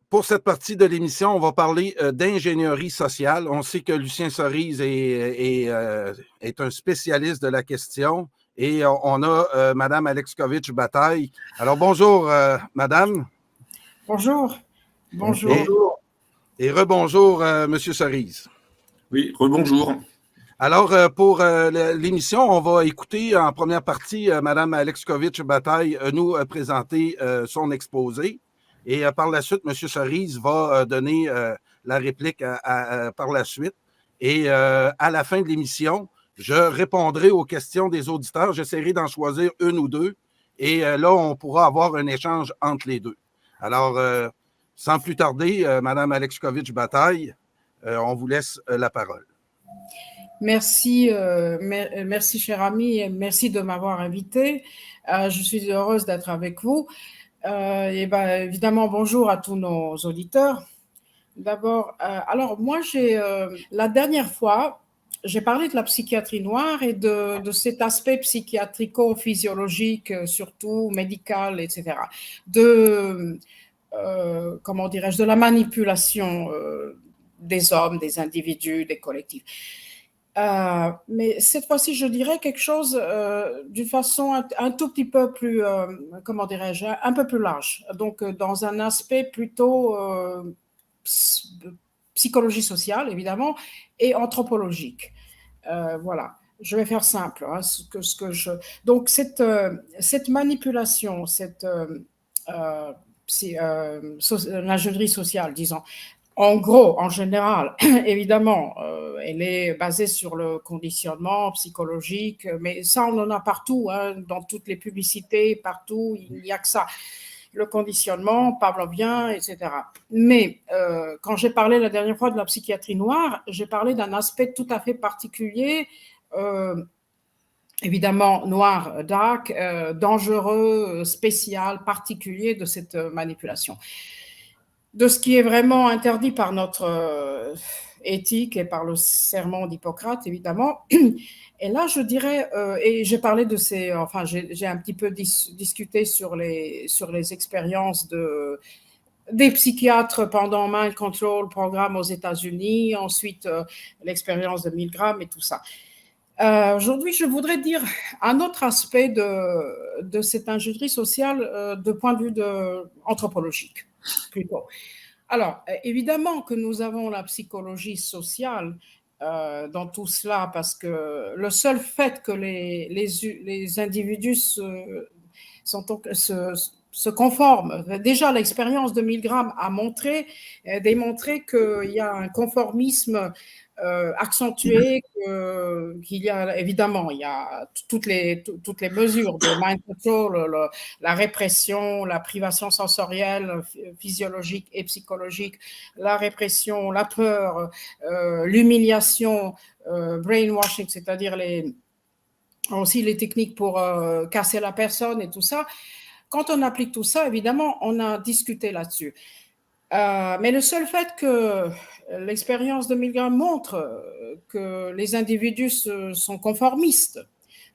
Pour cette partie de l'émission, on va parler d'ingénierie sociale. On sait que Lucien Sorise est un spécialiste de la question et on a Madame Alexkovitch-Bataille. Alors, bonjour, Madame. Bonjour. Bonjour. Et rebonjour, Monsieur Sorise. Oui, rebonjour. Alors, pour l'émission, on va écouter en première partie Madame Alexkovitch-Bataille nous présenter son exposé. Et par la suite, M. Sorise va donner la réplique par la suite. Et à la fin de l'émission, je répondrai aux questions des auditeurs. J'essaierai d'en choisir une ou deux. Et là, on pourra avoir un échange entre les deux. Alors, sans plus tarder, Mme Alexkovitch-Bataille, on vous laisse la parole. Merci, merci, cher ami, et merci de m'avoir invité. Je suis heureuse d'être avec vous. Et ben, évidemment, bonjour à tous nos auditeurs. D'abord, alors moi, la dernière fois, j'ai parlé de la psychiatrie noire et de cet aspect psychiatrico-physiologique, surtout médical, etc. Comment dirais-je, de la manipulation des hommes, des individus, des collectifs. Mais cette fois-ci, je dirais quelque chose d'une façon un tout petit peu plus, comment dirais-je, un peu plus large. Donc, dans un aspect plutôt psychologie sociale, évidemment, et anthropologique. Voilà. Je vais faire simple. Hein, Donc, cette manipulation, l'ingénierie sociale, disons, en gros, en général, évidemment, elle est basée sur le conditionnement psychologique, mais ça, on en a partout, hein, dans toutes les publicités, partout, il n'y a que ça. Le conditionnement, pavlovien, etc. Mais quand j'ai parlé la dernière fois de la psychiatrie noire, j'ai parlé d'un aspect tout à fait particulier, évidemment noir, dark, dangereux, spécial, particulier de cette manipulation. De ce qui est vraiment interdit par notre éthique et par le serment d'Hippocrate, évidemment. Et là, je dirais, et j'ai parlé de j'ai un petit peu discuté sur les expériences des psychiatres pendant Mind Control Programme aux États-Unis, ensuite l'expérience de Milgram et tout ça. Aujourd'hui, je voudrais dire un autre aspect de cette ingénierie sociale de point de vue anthropologique, plutôt. Alors, évidemment que nous avons la psychologie sociale dans tout cela, parce que le seul fait que les individus se conforment, déjà l'expérience de Milgram a démontré qu'il y a un conformisme accentué, qu'il y a évidemment, il y a toutes les mesures de mind control, la répression, la privation sensorielle, physiologique et psychologique, la répression, la peur, l'humiliation, brainwashing, c'est-à-dire aussi les techniques pour casser la personne et tout ça. Quand on applique tout ça, évidemment, on a discuté là-dessus. Mais le seul fait que l'expérience de Milgram montre que les individus sont conformistes,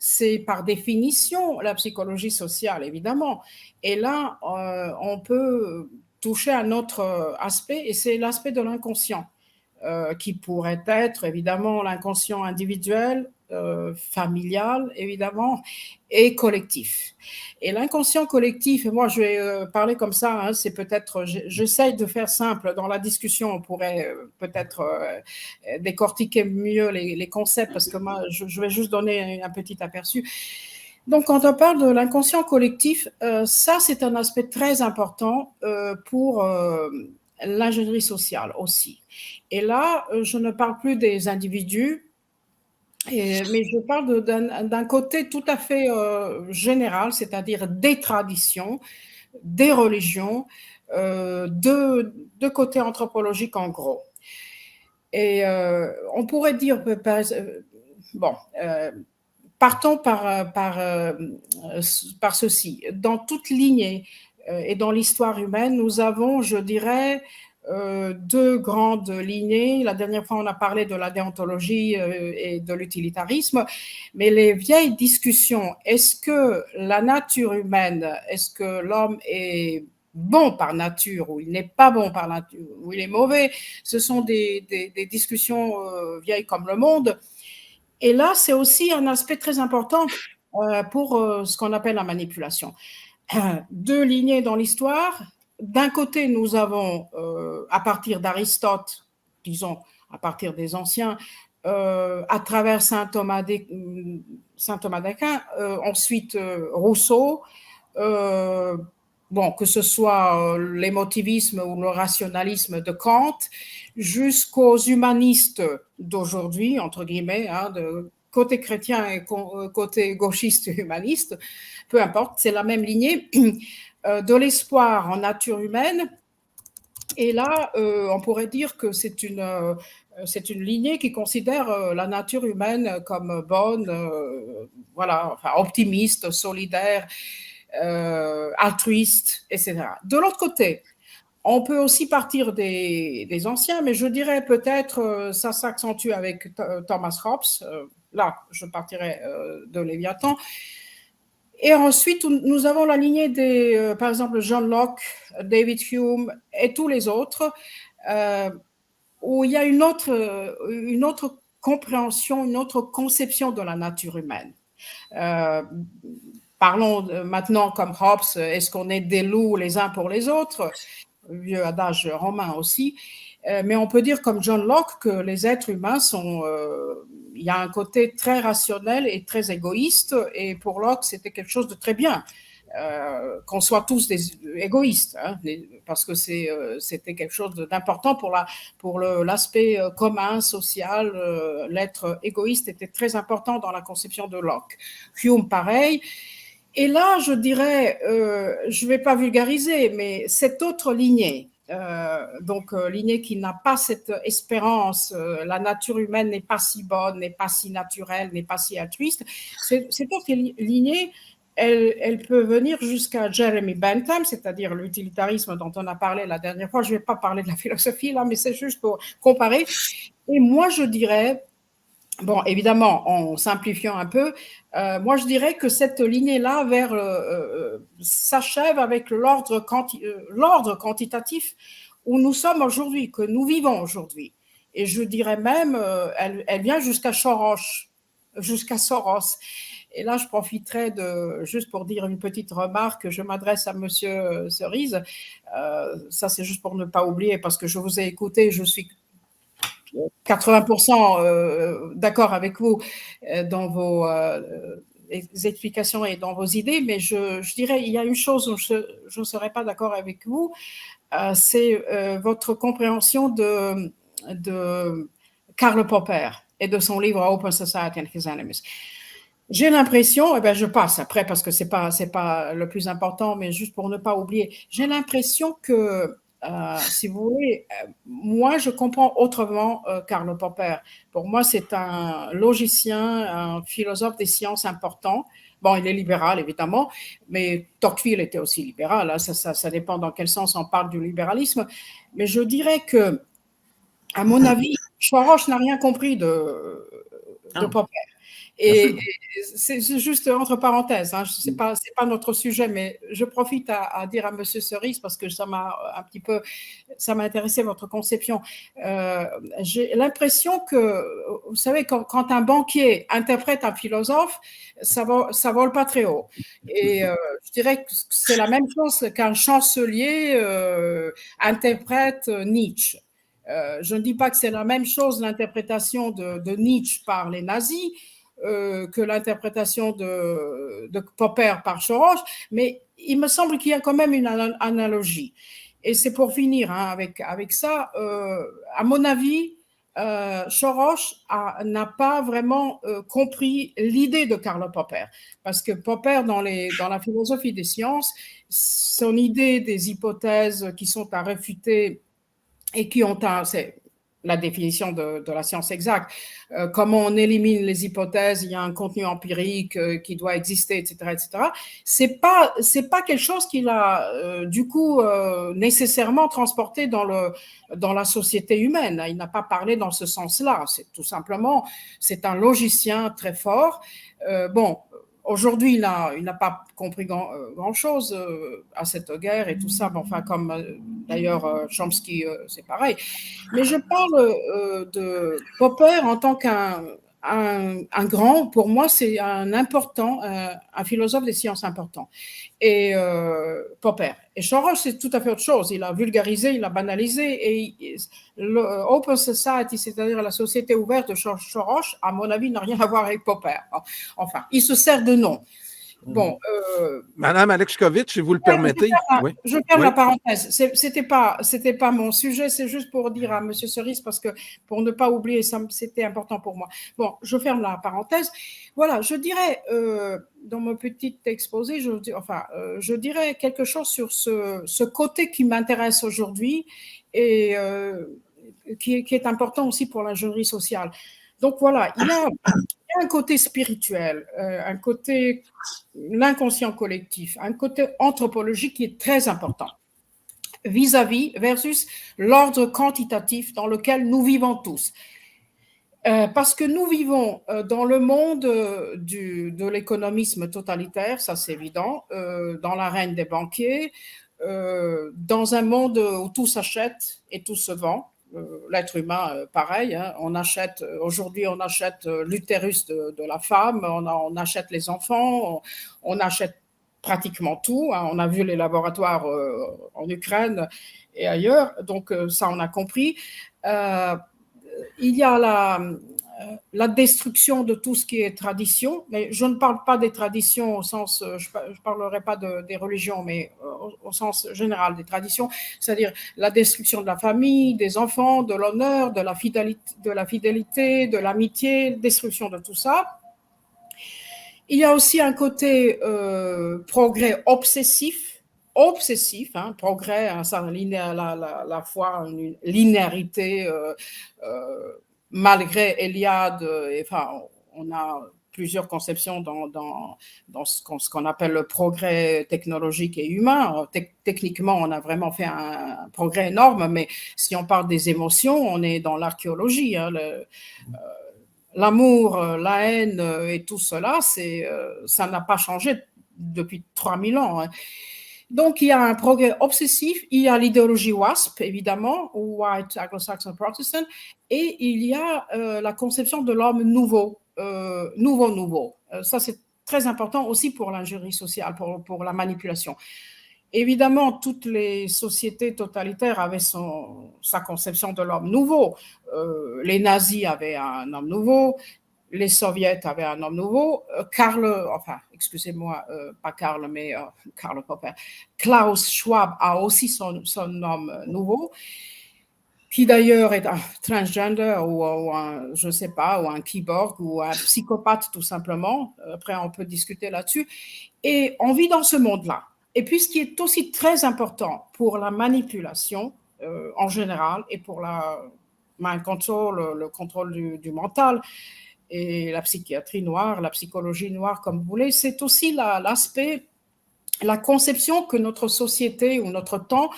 c'est par définition la psychologie sociale, évidemment. Et là, on peut toucher à un autre aspect, et c'est l'aspect de l'inconscient, qui pourrait être évidemment l'inconscient individuel, familial, évidemment, et collectif. Et l'inconscient collectif, et moi je vais parler comme ça, hein, c'est peut-être, j'essaye de faire simple, dans la discussion on pourrait peut-être décortiquer mieux les concepts, parce que moi je vais juste donner un petit aperçu. Donc quand on parle de l'inconscient collectif, ça c'est un aspect très important pour l'ingénierie sociale aussi. Et là, je ne parle plus des individus, mais je parle d'un côté tout à fait général, c'est-à-dire des traditions, des religions, de côté anthropologique en gros. Et on pourrait dire, partons par ceci. Dans toute lignée et dans l'histoire humaine, nous avons, je dirais, deux grandes lignées. La dernière fois, on a parlé de la déontologie et de l'utilitarisme, mais les vieilles discussions, est-ce que la nature humaine, est-ce que l'homme est bon par nature ou il n'est pas bon par nature, ou il est mauvais, ce sont des discussions vieilles comme le monde. Et là, c'est aussi un aspect très important pour ce qu'on appelle la manipulation. Deux lignées dans l'histoire. D'un côté, nous avons, à partir d'Aristote, disons, à partir des anciens, à travers saint Thomas d'Aquin, ensuite Rousseau, bon, que ce soit l'émotivisme ou le rationalisme de Kant, jusqu'aux humanistes d'aujourd'hui, entre guillemets, hein, de côté chrétien et côté gauchiste humaniste, peu importe, c'est la même lignée, de l'espoir en nature humaine. Et là, on pourrait dire que c'est une lignée qui considère la nature humaine comme bonne, voilà, enfin, optimiste, solidaire, altruiste, etc. De l'autre côté, on peut aussi partir des anciens, mais je dirais peut-être, ça s'accentue avec Thomas Hobbes, là, je partirais de Léviathan. Et ensuite, nous avons la lignée des, par exemple, John Locke, David Hume et tous les autres, où il y a une autre compréhension, une autre conception de la nature humaine. Parlons maintenant comme Hobbes, est-ce qu'on est des loups les uns pour les autres? Vieux adage romain aussi. Mais on peut dire comme John Locke que les êtres humains sont... il y a un côté très rationnel et très égoïste, et pour Locke, c'était quelque chose de très bien. Qu'on soit tous des égoïstes, hein, parce que c'était quelque chose d'important pour l'aspect commun, social. L'être égoïste était très important dans la conception de Locke. Hume, pareil. Et là, je dirais, je ne vais pas vulgariser, mais cette autre lignée, donc lignée qui n'a pas cette espérance, la nature humaine n'est pas si bonne, n'est pas si naturelle, n'est pas si altruiste, cette autre lignée, elle peut venir jusqu'à Jeremy Bentham, c'est-à-dire l'utilitarisme dont on a parlé la dernière fois. Je ne vais pas parler de la philosophie là, mais c'est juste pour comparer. Et moi, je dirais, bon, évidemment, en simplifiant un peu, moi je dirais que cette lignée-là s'achève avec l'ordre quantitatif où nous sommes aujourd'hui, que nous vivons aujourd'hui. Et je dirais même, elle vient jusqu'à Soros. Et là, je profiterai juste pour dire une petite remarque, je m'adresse à Monsieur Cerise, ça c'est juste pour ne pas oublier, parce que je vous ai écouté, je suis 80% d'accord avec vous dans vos explications et dans vos idées, mais je dirais il y a une chose où je ne serais pas d'accord avec vous, c'est votre compréhension de Karl Popper et de son livre Open Society and His Enemies. J'ai l'impression, et je passe après parce que c'est pas le plus important, mais juste pour ne pas oublier, j'ai l'impression que si vous voulez, moi, je comprends autrement Karl Popper. Pour moi, c'est un logicien, un philosophe des sciences important. Bon, il est libéral, évidemment, mais Tocqueville était aussi libéral. Hein, ça dépend dans quel sens on parle du libéralisme. Mais je dirais que, à mon avis, Soros n'a rien compris de Popper. Et c'est juste entre parenthèses, hein, c'est pas notre sujet, mais je profite à dire à Monsieur Cerise, parce que ça m'a intéressé votre conception. J'ai l'impression que, vous savez, quand un banquier interprète un philosophe, ça vole pas très haut. Et je dirais que c'est la même chose qu'un chancelier interprète Nietzsche. Je ne dis pas que c'est la même chose l'interprétation de Nietzsche par les nazis, que l'interprétation de Popper par Soros, mais il me semble qu'il y a quand même une analogie. Et c'est pour finir hein, avec ça, à mon avis, Soros n'a pas vraiment compris l'idée de Karl Popper, parce que Popper, dans la philosophie des sciences, son idée des hypothèses qui sont à réfuter et qui ont la définition de la science exacte. Comment on élimine les hypothèses, il y a un contenu empirique qui doit exister, etc., etc. C'est pas quelque chose qu'il a du coup nécessairement transporté dans la société humaine. Il n'a pas parlé dans ce sens-là. C'est tout simplement, c'est un logicien très fort. Bon. Aujourd'hui, il n'a pas compris grand-chose à cette guerre et tout ça. Bon, enfin, comme d'ailleurs Chomsky, c'est pareil. Mais je parle de Popper en tant qu'un grand, pour moi, c'est un philosophe des sciences important. Et Popper. Et Soros, c'est tout à fait autre chose. Il a vulgarisé, il a banalisé. Et l'Open Society, c'est-à-dire la société ouverte de Soros, à mon avis, n'a rien à voir avec Popper. Enfin, il se sert de nom. Bon, Madame Alexkovitch, si vous le permettez. Je ferme la parenthèse. C'était pas mon sujet, c'est juste pour dire à Monsieur Cerise, parce que pour ne pas oublier, c'était important pour moi. Bon, je ferme la parenthèse. Voilà, je dirais, dans mon petit exposé, je dirais quelque chose sur ce côté qui m'intéresse aujourd'hui et qui est important aussi pour l'ingénierie sociale. Donc voilà, il y a un côté spirituel, un côté l'inconscient collectif, un côté anthropologique qui est très important vis-à-vis versus l'ordre quantitatif dans lequel nous vivons tous. Parce que nous vivons dans le monde de l'économisme totalitaire, ça c'est évident, dans l'arène des banquiers, dans un monde où tout s'achète et tout se vend. L'être humain, pareil, hein, aujourd'hui on achète l'utérus de la femme, on achète les enfants, on achète pratiquement tout, hein, on a vu les laboratoires en Ukraine et ailleurs, donc ça on a compris. Il y a la destruction de tout ce qui est tradition, mais je ne parle pas des traditions au sens, je ne parlerai pas des religions, mais au sens général des traditions, c'est-à-dire la destruction de la famille, des enfants, de l'honneur, de la fidélité, de l'amitié, destruction de tout ça. Il y a aussi un côté progrès obsessif, hein, progrès, hein, la foi, une linéarité, malgré Eliade, enfin, on a plusieurs conceptions dans ce qu'on appelle le progrès technologique et humain. Techniquement, on a vraiment fait un progrès énorme, mais si on parle des émotions, on est dans l'archéologie. Hein, l'amour, la haine et tout cela, ça n'a pas changé depuis 3000 ans. Hein. Donc, il y a un progrès obsessif, il y a l'idéologie WASP, évidemment, White Anglo-Saxon Protestant, et il y a la conception de l'homme nouveau. Ça, c'est très important aussi pour l'ingénierie sociale, pour la manipulation. Évidemment, toutes les sociétés totalitaires avaient sa conception de l'homme nouveau. Les nazis avaient un homme nouveau, les soviets avaient un homme nouveau. Pas Karl, mais Karl Popper. Klaus Schwab a aussi son homme nouveau, qui d'ailleurs est un transgender ou un, je ne sais pas, ou un cyborg ou un psychopathe tout simplement. Après, on peut discuter là-dessus. Et on vit dans ce monde-là. Et puis, ce qui est aussi très important pour la manipulation en général et pour la mind control, le contrôle du mental, et la psychiatrie noire, la psychologie noire, comme vous voulez, c'est aussi l'aspect, la conception que notre société ou notre temps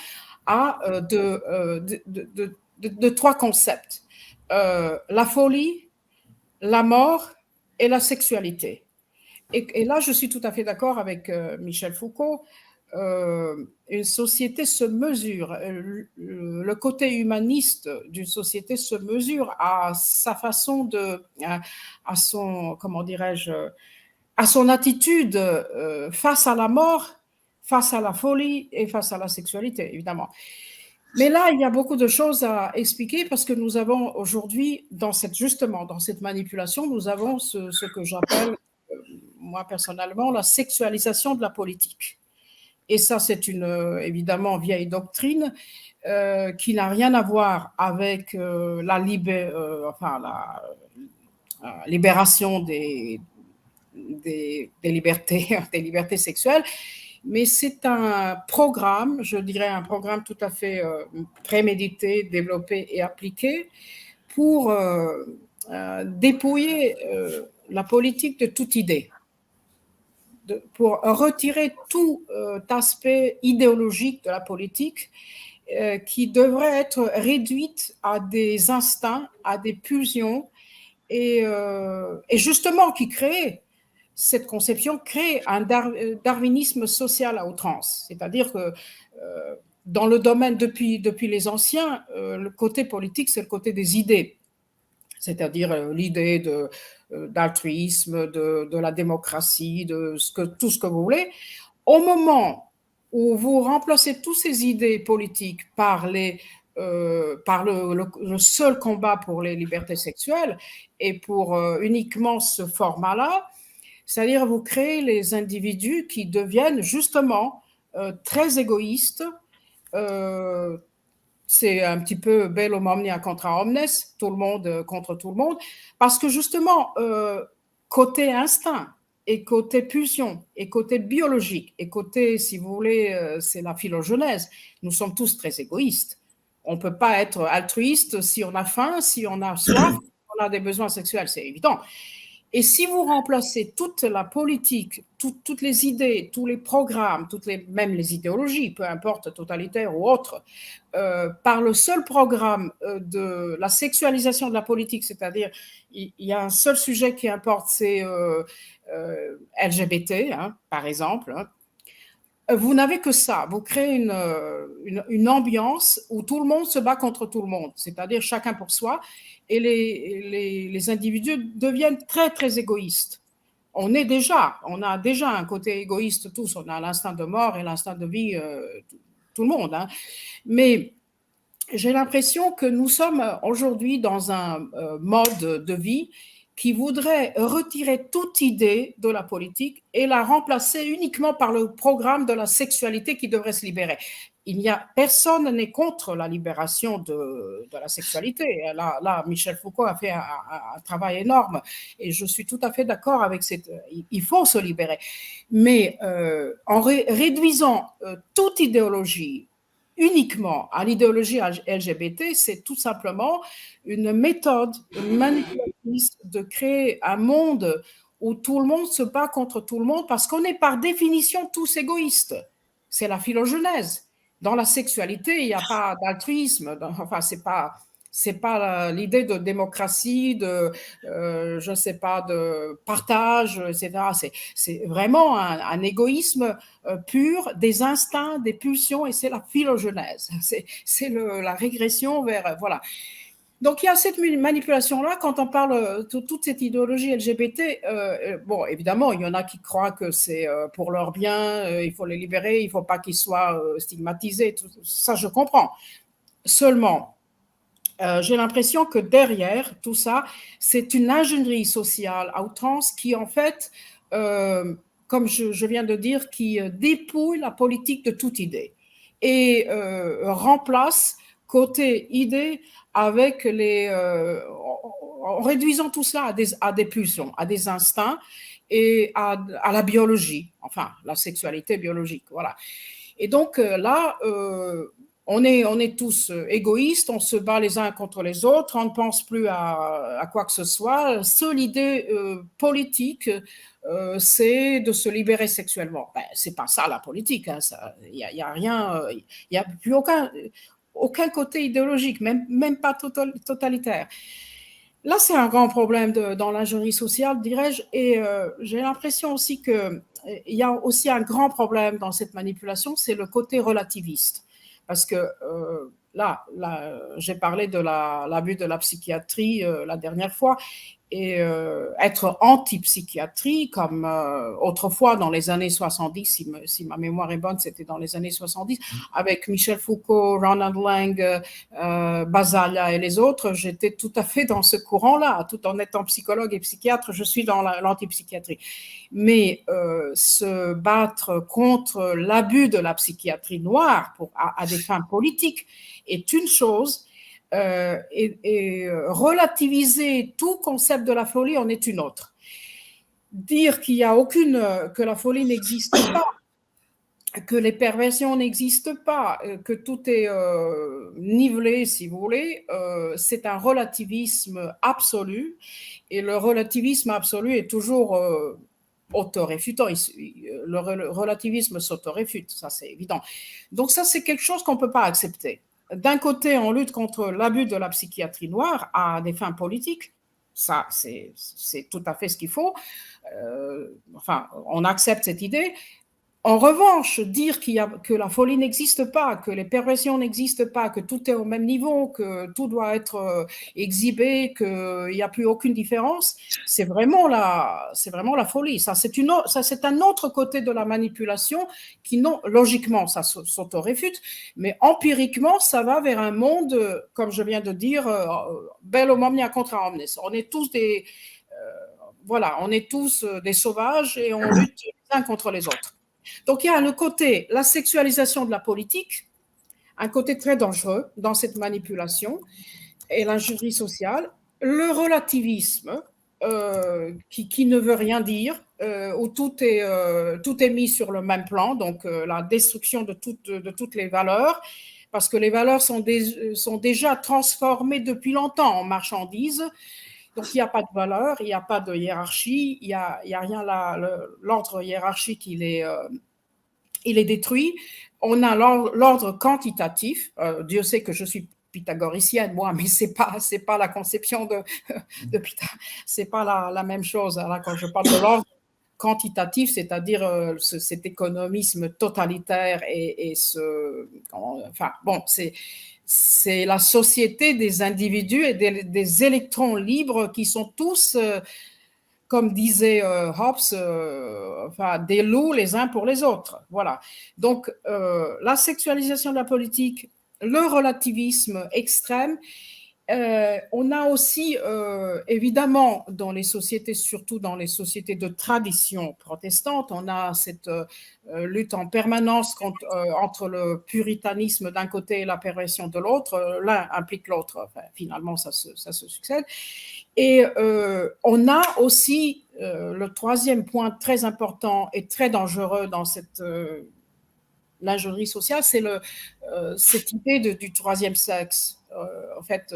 a de trois concepts. La folie, la mort et la sexualité. Et là, je suis tout à fait d'accord avec Michel Foucault. Une société se mesure, le côté humaniste d'une société se mesure à sa façon à son, comment dirais-je, à son attitude face à la mort, face à la folie et face à la sexualité, évidemment. Mais là, il y a beaucoup de choses à expliquer parce que nous avons aujourd'hui, justement, dans cette manipulation, nous avons ce que j'appelle, moi personnellement, la sexualisation de la politique. Et ça, c'est une, évidemment, vieille doctrine qui n'a rien à voir avec la libération des libertés, des libertés sexuelles. mais c'est un programme, je dirais un programme tout à fait prémédité, développé et appliqué pour dépouiller la politique de toute idée, pour retirer tout aspect idéologique de la politique qui devrait être réduite à des instincts, à des pulsions, et justement qui crée, cette conception crée un darwinisme social à outrance. C'est-à-dire que dans le domaine, depuis les anciens, le côté politique, c'est le côté des idées. C'est-à-dire l'idée d'altruisme, de la démocratie, tout ce que vous voulez. Au moment où vous remplacez toutes ces idées politiques par le seul combat pour les libertés sexuelles et pour uniquement ce format-là, c'est-à-dire vous créez les individus qui deviennent justement très égoïstes. C'est un petit peu bellum omnia contra omnes, tout le monde contre tout le monde, parce que justement, côté instinct et côté pulsion et côté biologique et côté, si vous voulez, c'est la philogenèse, nous sommes tous très égoïstes. On ne peut pas être altruiste si on a faim, si on a soif, si on a des besoins sexuels, c'est évident. Et si vous remplacez toute la politique, toutes les idées, tous les programmes, même les idéologies, peu importe, totalitaires ou autres, par le seul programme de la sexualisation de la politique, c'est-à-dire il y a un seul sujet qui importe, c'est LGBT, par exemple, vous n'avez que ça. Vous créez une ambiance où tout le monde se bat contre tout le monde, c'est-à-dire chacun pour soi, et les individus deviennent très, très égoïstes. On a déjà un côté égoïste tous, on a l'instinct de mort et l'instinct de vie, tout le monde. Mais j'ai l'impression que nous sommes aujourd'hui dans un mode de vie qui voudrait retirer toute idée de la politique et la remplacer uniquement par le programme de la sexualité qui devrait se libérer. Personne n'est contre la libération de la sexualité. Là, Michel Foucault a fait un travail énorme et je suis tout à fait d'accord avec il faut se libérer. Mais en réduisant toute idéologie uniquement à l'idéologie LGBT, c'est tout simplement une méthode manipulatrice de créer un monde où tout le monde se bat contre tout le monde parce qu'on est par définition tous égoïstes. C'est la philogenèse. Dans la sexualité, il n'y a pas d'altruisme. Enfin, c'est pas l'idée de démocratie, je ne sais pas, de partage, etc. C'est vraiment un égoïsme pur, des instincts, des pulsions, et c'est la philogenèse. C'est la régression vers... Voilà. Donc, il y a cette manipulation-là quand on parle de toute cette idéologie LGBT. Bon, évidemment, il y en a qui croient que c'est pour leur bien, il faut les libérer, il ne faut pas qu'ils soient stigmatisés. Tout ça, je comprends. Seulement, j'ai l'impression que derrière tout ça, c'est une ingénierie sociale à outrance qui, en fait, comme je viens de dire, qui dépouille la politique de toute idée et remplace côté idée avec en réduisant tout ça à des pulsions, à des instincts et à la biologie, enfin, la sexualité biologique, voilà. Et donc là, on est tous égoïstes, on se bat les uns contre les autres, on ne pense plus à quoi que ce soit. Seule idée politique, c'est de se libérer sexuellement. Ben, c'est pas ça la politique, il y a rien, il n'y a plus aucun côté idéologique, même pas totalitaire. Là, c'est un grand problème dans l'ingénierie sociale, dirais-je, et j'ai l'impression aussi qu'il y a aussi un grand problème dans cette manipulation, c'est le côté relativiste. Parce que là j'ai parlé de l'abus de la psychiatrie la dernière fois, et être anti-psychiatrie, comme autrefois dans les années 70, si ma mémoire est bonne, c'était dans les années 70, avec Michel Foucault, Ronald Lang, Basaglia et les autres, j'étais tout à fait dans ce courant-là. Tout en étant psychologue et psychiatre, je suis dans l'antipsychiatrie. Mais se battre contre l'abus de la psychiatrie noire à des fins politiques est une chose, et relativiser tout concept de la folie en est une autre. Dire que la folie n'existe pas que les perversions n'existent pas, que tout est nivelé, si vous voulez, c'est un relativisme absolu. Et le relativisme absolu est toujours autoréfutant. Le relativisme s'autoréfute, ça c'est évident. Donc ça, c'est quelque chose qu'on ne peut pas accepter. D'un côté, on lutte contre l'abus de la psychiatrie noire à des fins politiques. Ça, c'est tout à fait ce qu'il faut. Enfin, on accepte cette idée. En revanche, dire que la folie n'existe pas, que les perversions n'existent pas, que tout est au même niveau, que tout doit être exhibé, qu'il n'y a plus aucune différence, c'est vraiment la folie. Ça, c'est un autre côté de la manipulation qui, non, logiquement, ça s'auto-réfute, mais empiriquement, ça va vers un monde, comme je viens de dire, bellum omnia contra omnes. On est tous on est tous des sauvages et on lutte les uns contre les autres. Donc, il y a le côté, la sexualisation de la politique, un côté très dangereux dans cette manipulation et l'injurie sociale, le relativisme qui ne veut rien dire, où tout est mis sur le même plan, donc la destruction de toutes les valeurs, parce que les valeurs sont déjà transformées depuis longtemps en marchandises. Donc, il n'y a pas de valeur, il n'y a pas de hiérarchie, il n'y a rien là. L'ordre hiérarchique, il est détruit. On a l'ordre quantitatif. Dieu sait que je suis pythagoricienne, moi, mais c'est pas la conception de Pythagore. C'est pas la même chose. Là, quand je parle de l'ordre quantitatif, c'est-à-dire cet économisme totalitaire c'est la société des individus et des électrons libres qui sont tous, comme disait Hobbes, des loups les uns pour les autres. Voilà. Donc, la sexualisation de la politique, le relativisme extrême. On a aussi, évidemment, dans les sociétés, surtout dans les sociétés de tradition protestante, on a cette lutte en permanence entre le puritanisme d'un côté et la perversion de l'autre. L'un implique l'autre. Enfin, finalement, ça se succède. Et on a aussi le troisième point très important et très dangereux dans cette l'injurie sociale, c'est cette idée du troisième sexe. En fait,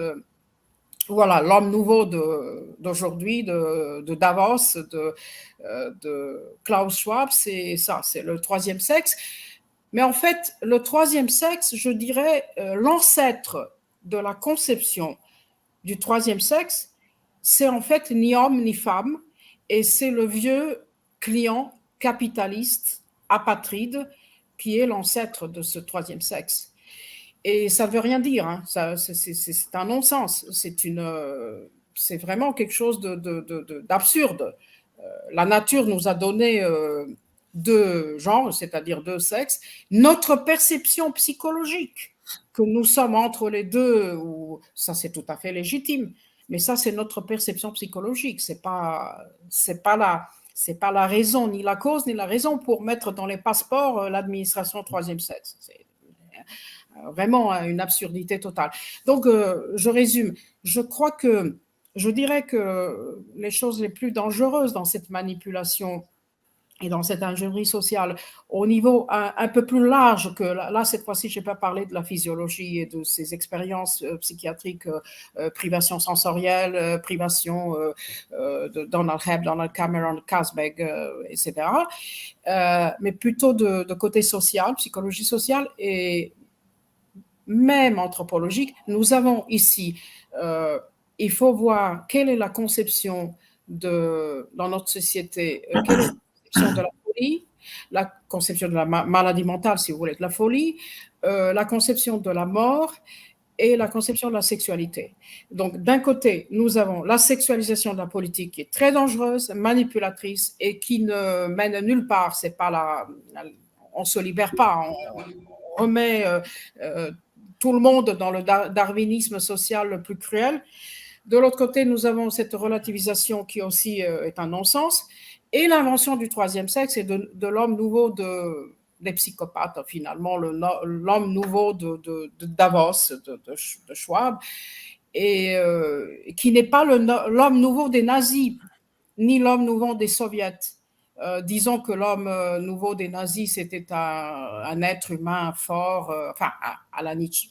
voilà, l'homme nouveau d'aujourd'hui, de Davos, de Klaus Schwab, c'est ça, c'est le troisième sexe. Mais en fait, le troisième sexe, je dirais, l'ancêtre de la conception du troisième sexe, c'est en fait ni homme ni femme, et c'est le vieux client capitaliste, apatride, qui est l'ancêtre de ce troisième sexe. Et ça ne veut rien dire, hein. C'est un non-sens, c'est vraiment quelque chose d'absurde. La nature nous a donné deux genres, c'est-à-dire deux sexes. Notre perception psychologique que nous sommes entre les deux, ça c'est tout à fait légitime, mais ça c'est notre perception psychologique, c'est pas la raison, ni la cause, ni la raison pour mettre dans les passeports l'administration troisième sexe. C'est vraiment une absurdité totale. Donc, je résume. Je dirais que les choses les plus dangereuses dans cette manipulation et dans cette ingénierie sociale, au niveau un peu plus large que là, cette fois-ci, je n'ai pas parlé de la physiologie et de ces expériences psychiatriques, privation sensorielle, privation de Donald Hebb, Donald Cameron, Kasbeg, etc. Mais plutôt de côté social, psychologie sociale et même anthropologique. Nous avons ici, il faut voir quelle est la conception dans notre société, quelle est la conception de la folie, la conception de la maladie mentale, si vous voulez, de la folie, la conception de la mort et la conception de la sexualité. Donc, d'un côté, nous avons la sexualisation de la politique qui est très dangereuse, manipulatrice et qui ne mène nulle part. C'est pas on ne se libère pas, on remet tout le monde dans le darwinisme social le plus cruel. De l'autre côté, nous avons cette relativisation qui aussi est un non-sens, et l'invention du troisième sexe et de l'homme nouveau des psychopathes, finalement, l'homme nouveau de Davos, de Schwab, et qui n'est pas l'homme nouveau des nazis, ni l'homme nouveau des soviets, Disons que l'homme nouveau des nazis, c'était un être humain fort, enfin à la Nietzsche,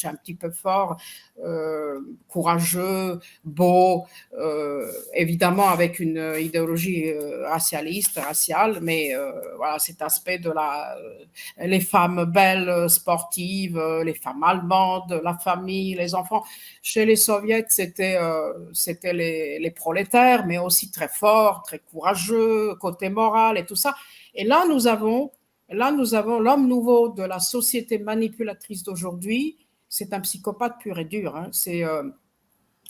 un petit peu fort, courageux, beau, évidemment avec une idéologie raciale, mais voilà, cet aspect de les femmes belles, sportives, les femmes allemandes, la famille, les enfants. Chez les soviets, c'était les prolétaires, mais aussi très forts, très courageux, côté moral et tout ça. Et là, nous avons l'homme nouveau de la société manipulatrice d'aujourd'hui. C'est un psychopathe pur et dur. Hein.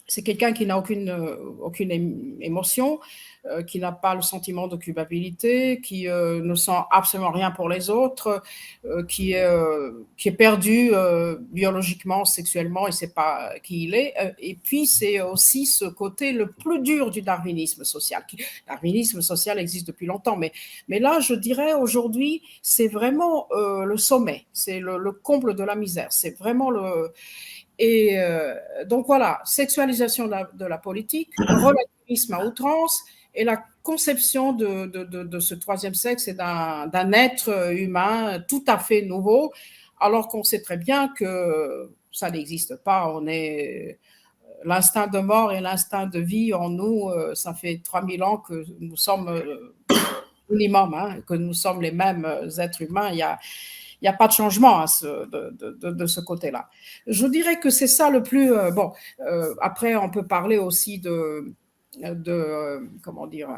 C'est quelqu'un qui n'a aucune émotion, qui n'a pas le sentiment de culpabilité, qui ne sent absolument rien pour les autres, qui est perdu biologiquement, sexuellement, et ne sait pas qui il est. Et puis, c'est aussi ce côté le plus dur du darwinisme social. Le darwinisme social existe depuis longtemps, mais là, je dirais aujourd'hui, c'est vraiment le sommet, c'est le comble de la misère. C'est vraiment le... Et donc voilà, sexualisation de la politique, relativisme à outrance et la conception de ce troisième sexe et d'un être humain tout à fait nouveau, alors qu'on sait très bien que ça n'existe pas. On est l'instinct de mort et l'instinct de vie en nous, ça fait 3000 ans que nous sommes minimum, hein, que nous sommes les mêmes êtres humains. Il n'y a pas de changement de ce côté-là. Je dirais que c'est ça le plus... bon, après, on peut parler aussi comment dire,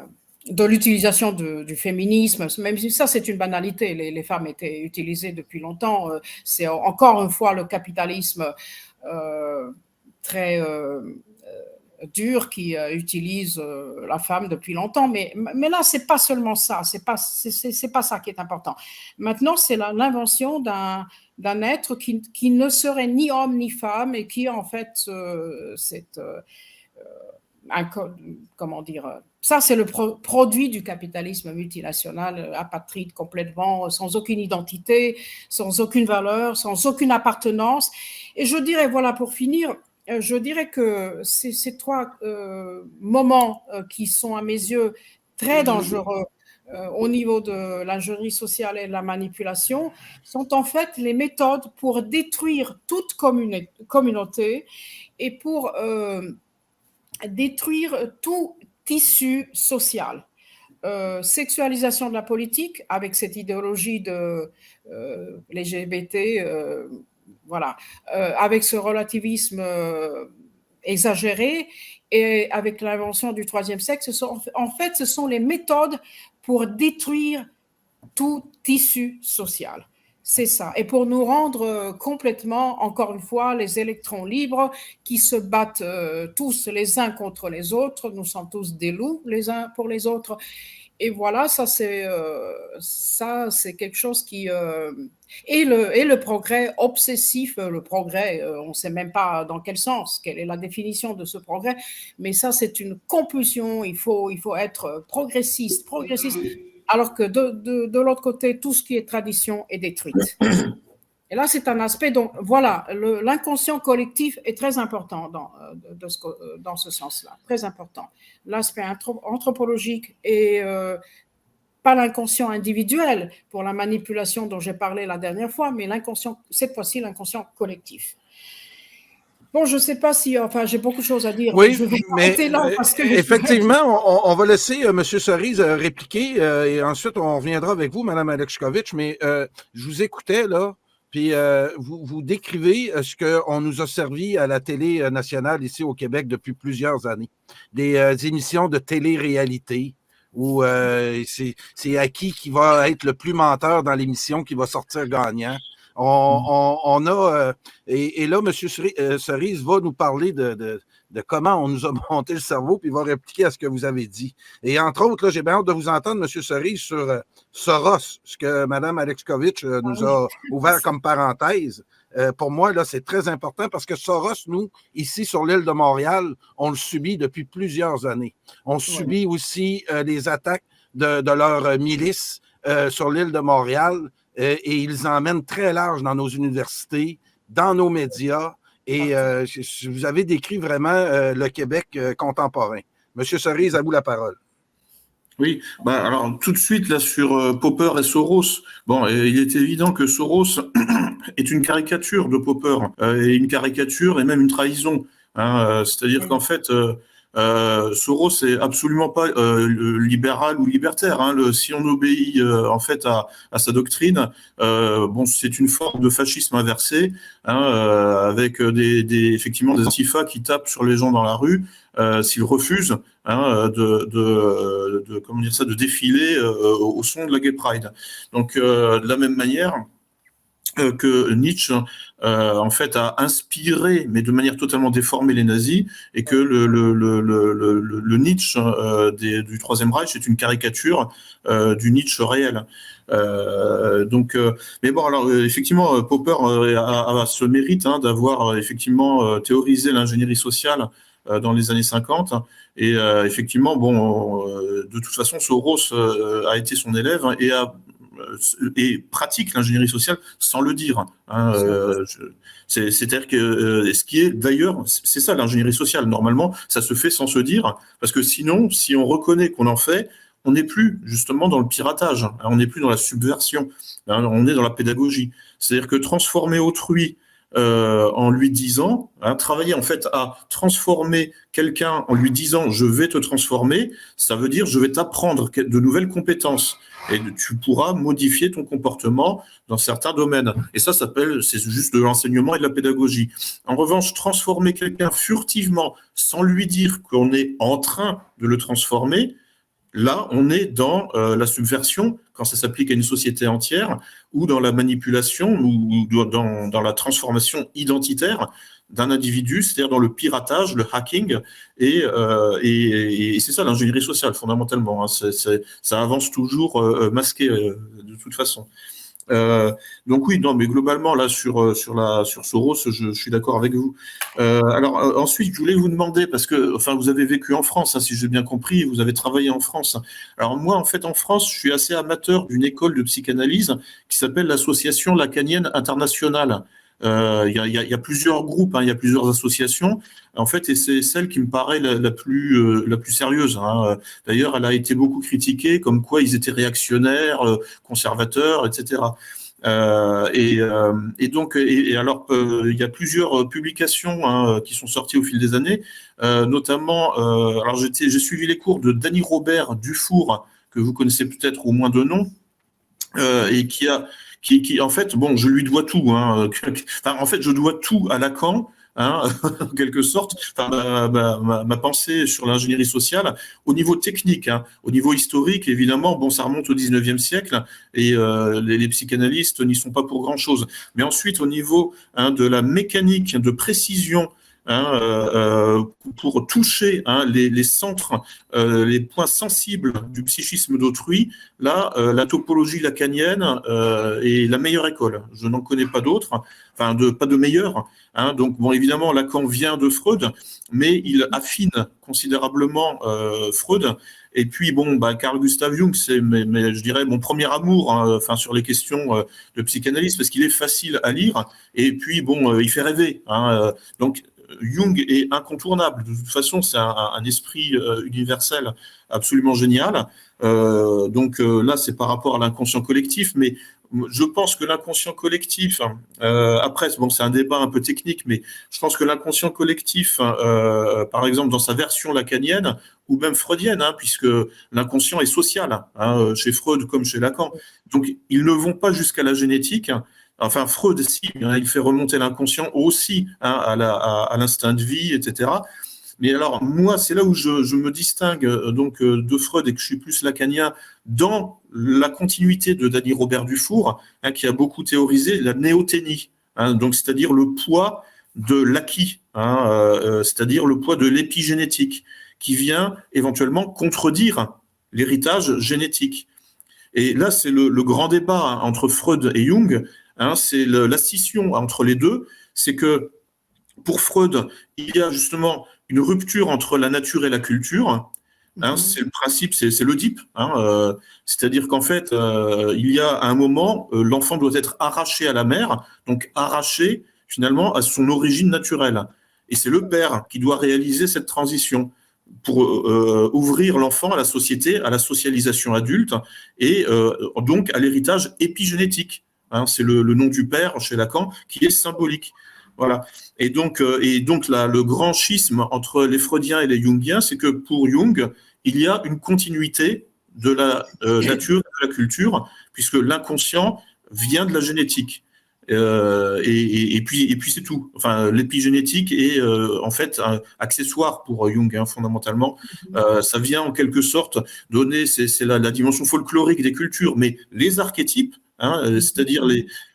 de l'utilisation du féminisme, même si ça, c'est une banalité. Les femmes étaient utilisées depuis longtemps. C'est encore une fois le capitalisme très... dur qui utilise la femme depuis longtemps, mais là c'est pas seulement ça, c'est pas ça qui est important. Maintenant c'est l'invention d'un être qui ne serait ni homme ni femme et qui en fait comment dire, ça c'est le produit du capitalisme multinational, apatride complètement, sans aucune identité, sans aucune valeur, sans aucune appartenance. Et je dirais, voilà, pour finir, je dirais que ces trois moments qui sont à mes yeux très dangereux au niveau de l'ingénierie sociale et de la manipulation sont en fait les méthodes pour détruire toute communauté et pour détruire tout tissu social. Sexualisation de la politique avec cette idéologie de LGBT, voilà, avec ce relativisme exagéré et avec l'invention du troisième sexe, en fait, ce sont les méthodes pour détruire tout tissu social. C'est ça. Et pour nous rendre complètement, encore une fois, les électrons libres qui se battent tous les uns contre les autres. Nous sommes tous des loups les uns pour les autres. Et voilà, ça c'est quelque chose qui... et le progrès obsessif, le progrès, on ne sait même pas dans quel sens, quelle est la définition de ce progrès, mais ça c'est une compulsion, il faut être progressiste, alors que de l'autre côté, tout ce qui est tradition est détruite. Et là, c'est un aspect, donc voilà, l'inconscient collectif est très important dans ce sens-là, très important. L'aspect anthropologique et pas l'inconscient individuel pour la manipulation dont j'ai parlé la dernière fois, mais l'inconscient, cette fois-ci, l'inconscient collectif. Bon, je ne sais pas si, enfin, j'ai beaucoup de choses à dire. Oui, je vais arrêter là parce que effectivement, on va laisser M. Cerise répliquer et ensuite on reviendra avec vous, Mme Alexkovitch, mais je vous écoutais là, puis vous décrivez ce qu'on nous a servi à la télé nationale ici au Québec depuis plusieurs années. Des émissions de télé-réalité où c'est à qui va être le plus menteur dans l'émission qui va sortir gagnant. On a, et là, M. Cerise va nous parler de comment on nous a monté le cerveau, puis il va répliquer à ce que vous avez dit. Et entre autres, là, j'ai bien hâte de vous entendre, M. Cerise, sur Soros, ce que Mme Alexkovitch nous a ouvert comme parenthèse. Pour moi, là, c'est très important parce que Soros, nous, ici sur l'île de Montréal, on le subit depuis plusieurs années. On subit aussi les attaques de leurs milices sur l'île de Montréal. Et ils emmènent très large dans nos universités, dans nos médias. Et vous avez décrit vraiment le Québec contemporain. Monsieur Cerise, à vous la parole. Oui, alors tout de suite là sur Popper et Soros. Bon, il est évident que Soros est une caricature de Popper, et une caricature et même une trahison. C'est-à-dire qu'en fait, Soros est absolument pas libéral ou libertaire. Si on obéit en fait à sa doctrine, bon, c'est une forme de fascisme inversé, avec effectivement des antifas qui tapent sur les gens dans la rue s'ils refusent comment dire ça, de défiler au son de la Gay Pride. Donc de la même manière que Nietzsche en fait a inspiré, mais de manière totalement déformée, les nazis, et que le Nietzsche du Troisième Reich est une caricature du Nietzsche réel. Mais bon, alors effectivement, Popper a ce mérite d'avoir effectivement théorisé l'ingénierie sociale dans les années 50. Et effectivement, bon, de toute façon, Soros a été son élève et pratique l'ingénierie sociale sans le dire. C'est-à-dire que ce qui est d'ailleurs, c'est ça l'ingénierie sociale. Normalement, ça se fait sans se dire, parce que sinon, si on reconnaît qu'on en fait, on n'est plus justement dans le piratage, on n'est plus dans la subversion, on est dans la pédagogie. C'est-à-dire que transformer autrui en lui disant, travailler en fait à transformer quelqu'un en lui disant je vais te transformer, ça veut dire je vais t'apprendre de nouvelles compétences et tu pourras modifier ton comportement dans certains domaines. Et ça s'appelle, c'est juste de l'enseignement et de la pédagogie. En revanche, transformer quelqu'un furtivement sans lui dire qu'on est en train de le transformer, là, on est dans la subversion, quand ça s'applique à une société entière, ou dans la manipulation, ou dans la transformation identitaire d'un individu, c'est-à-dire dans le piratage, le hacking, et c'est ça l'ingénierie sociale, fondamentalement. Ça avance toujours masqué, de toute façon. Donc oui, non, mais globalement là sur Soros, je suis d'accord avec vous. Alors ensuite, je voulais vous demander, parce que enfin vous avez vécu en France, si j'ai bien compris, vous avez travaillé en France. Alors moi, en fait, en France, je suis assez amateur d'une école de psychanalyse qui s'appelle l'Association lacanienne internationale. Il y a plusieurs groupes, il y a plusieurs associations, en fait, et c'est celle qui me paraît la plus sérieuse. D'ailleurs, elle a été beaucoup critiquée, comme quoi ils étaient réactionnaires, conservateurs, etc. Donc, alors, il y a plusieurs publications qui sont sorties au fil des années, notamment. Alors, j'ai suivi les cours de Dany Robert Dufour, que vous connaissez peut-être au moins de nom, et qui en fait, bon, je lui dois tout. En fait, je dois tout à Lacan, en quelque sorte. Ma pensée sur l'ingénierie sociale, au niveau technique, au niveau historique, évidemment, bon, ça remonte au 19e siècle, et les psychanalystes n'y sont pas pour grand-chose. Mais ensuite, au niveau de la mécanique de précision, pour toucher les centres, les points sensibles du psychisme d'autrui, là, la topologie lacanienne est la meilleure école. Je n'en connais pas d'autres, pas de meilleure. Donc, bon, évidemment, Lacan vient de Freud, mais il affine considérablement Freud. Et puis, bon, Carl Gustav Jung, c'est, je dirais, mon premier amour, sur les questions de psychanalyse, parce qu'il est facile à lire. Et puis, bon, il fait rêver. Donc, Jung est incontournable. De toute façon, c'est un esprit universel absolument génial. Donc là, c'est par rapport à l'inconscient collectif, mais je pense que l'inconscient collectif, après, bon, c'est un débat un peu technique, mais je pense que l'inconscient collectif, par exemple, dans sa version lacanienne, ou même freudienne, puisque l'inconscient est social, chez Freud comme chez Lacan. Donc, ils ne vont pas jusqu'à la génétique. Enfin, Freud, si, il fait remonter l'inconscient aussi à l'instinct de vie, etc. Mais alors, moi, c'est là où je me distingue donc de Freud et que je suis plus lacanien dans la continuité de Dany Robert Dufour, qui a beaucoup théorisé la néothénie, donc c'est-à-dire le poids de l'acquis, c'est-à-dire le poids de l'épigénétique, qui vient éventuellement contredire l'héritage génétique. Et là, c'est le grand débat entre Freud et Jung. C'est la scission entre les deux. C'est que pour Freud, il y a justement une rupture entre la nature et la culture. C'est le principe, c'est l'Oedipe. C'est-à-dire qu'en fait, il y a un moment, l'enfant doit être arraché à la mère, donc arraché finalement à son origine naturelle. Et c'est le père qui doit réaliser cette transition. pour ouvrir l'enfant à la société, à la socialisation adulte et donc à l'héritage épigénétique. Hein, c'est le nom du père chez Lacan qui est symbolique. Voilà. Et donc le grand schisme entre les Freudiens et les Jungiens, c'est que pour Jung, il y a une continuité de la nature et de la culture, puisque l'inconscient vient de la génétique. Et puis c'est tout. Enfin, l'épigénétique est en fait un accessoire pour Jung, hein, fondamentalement. Ça vient en quelque sorte donner, c'est la dimension folklorique des cultures, mais les archétypes, hein, c'est-à-dire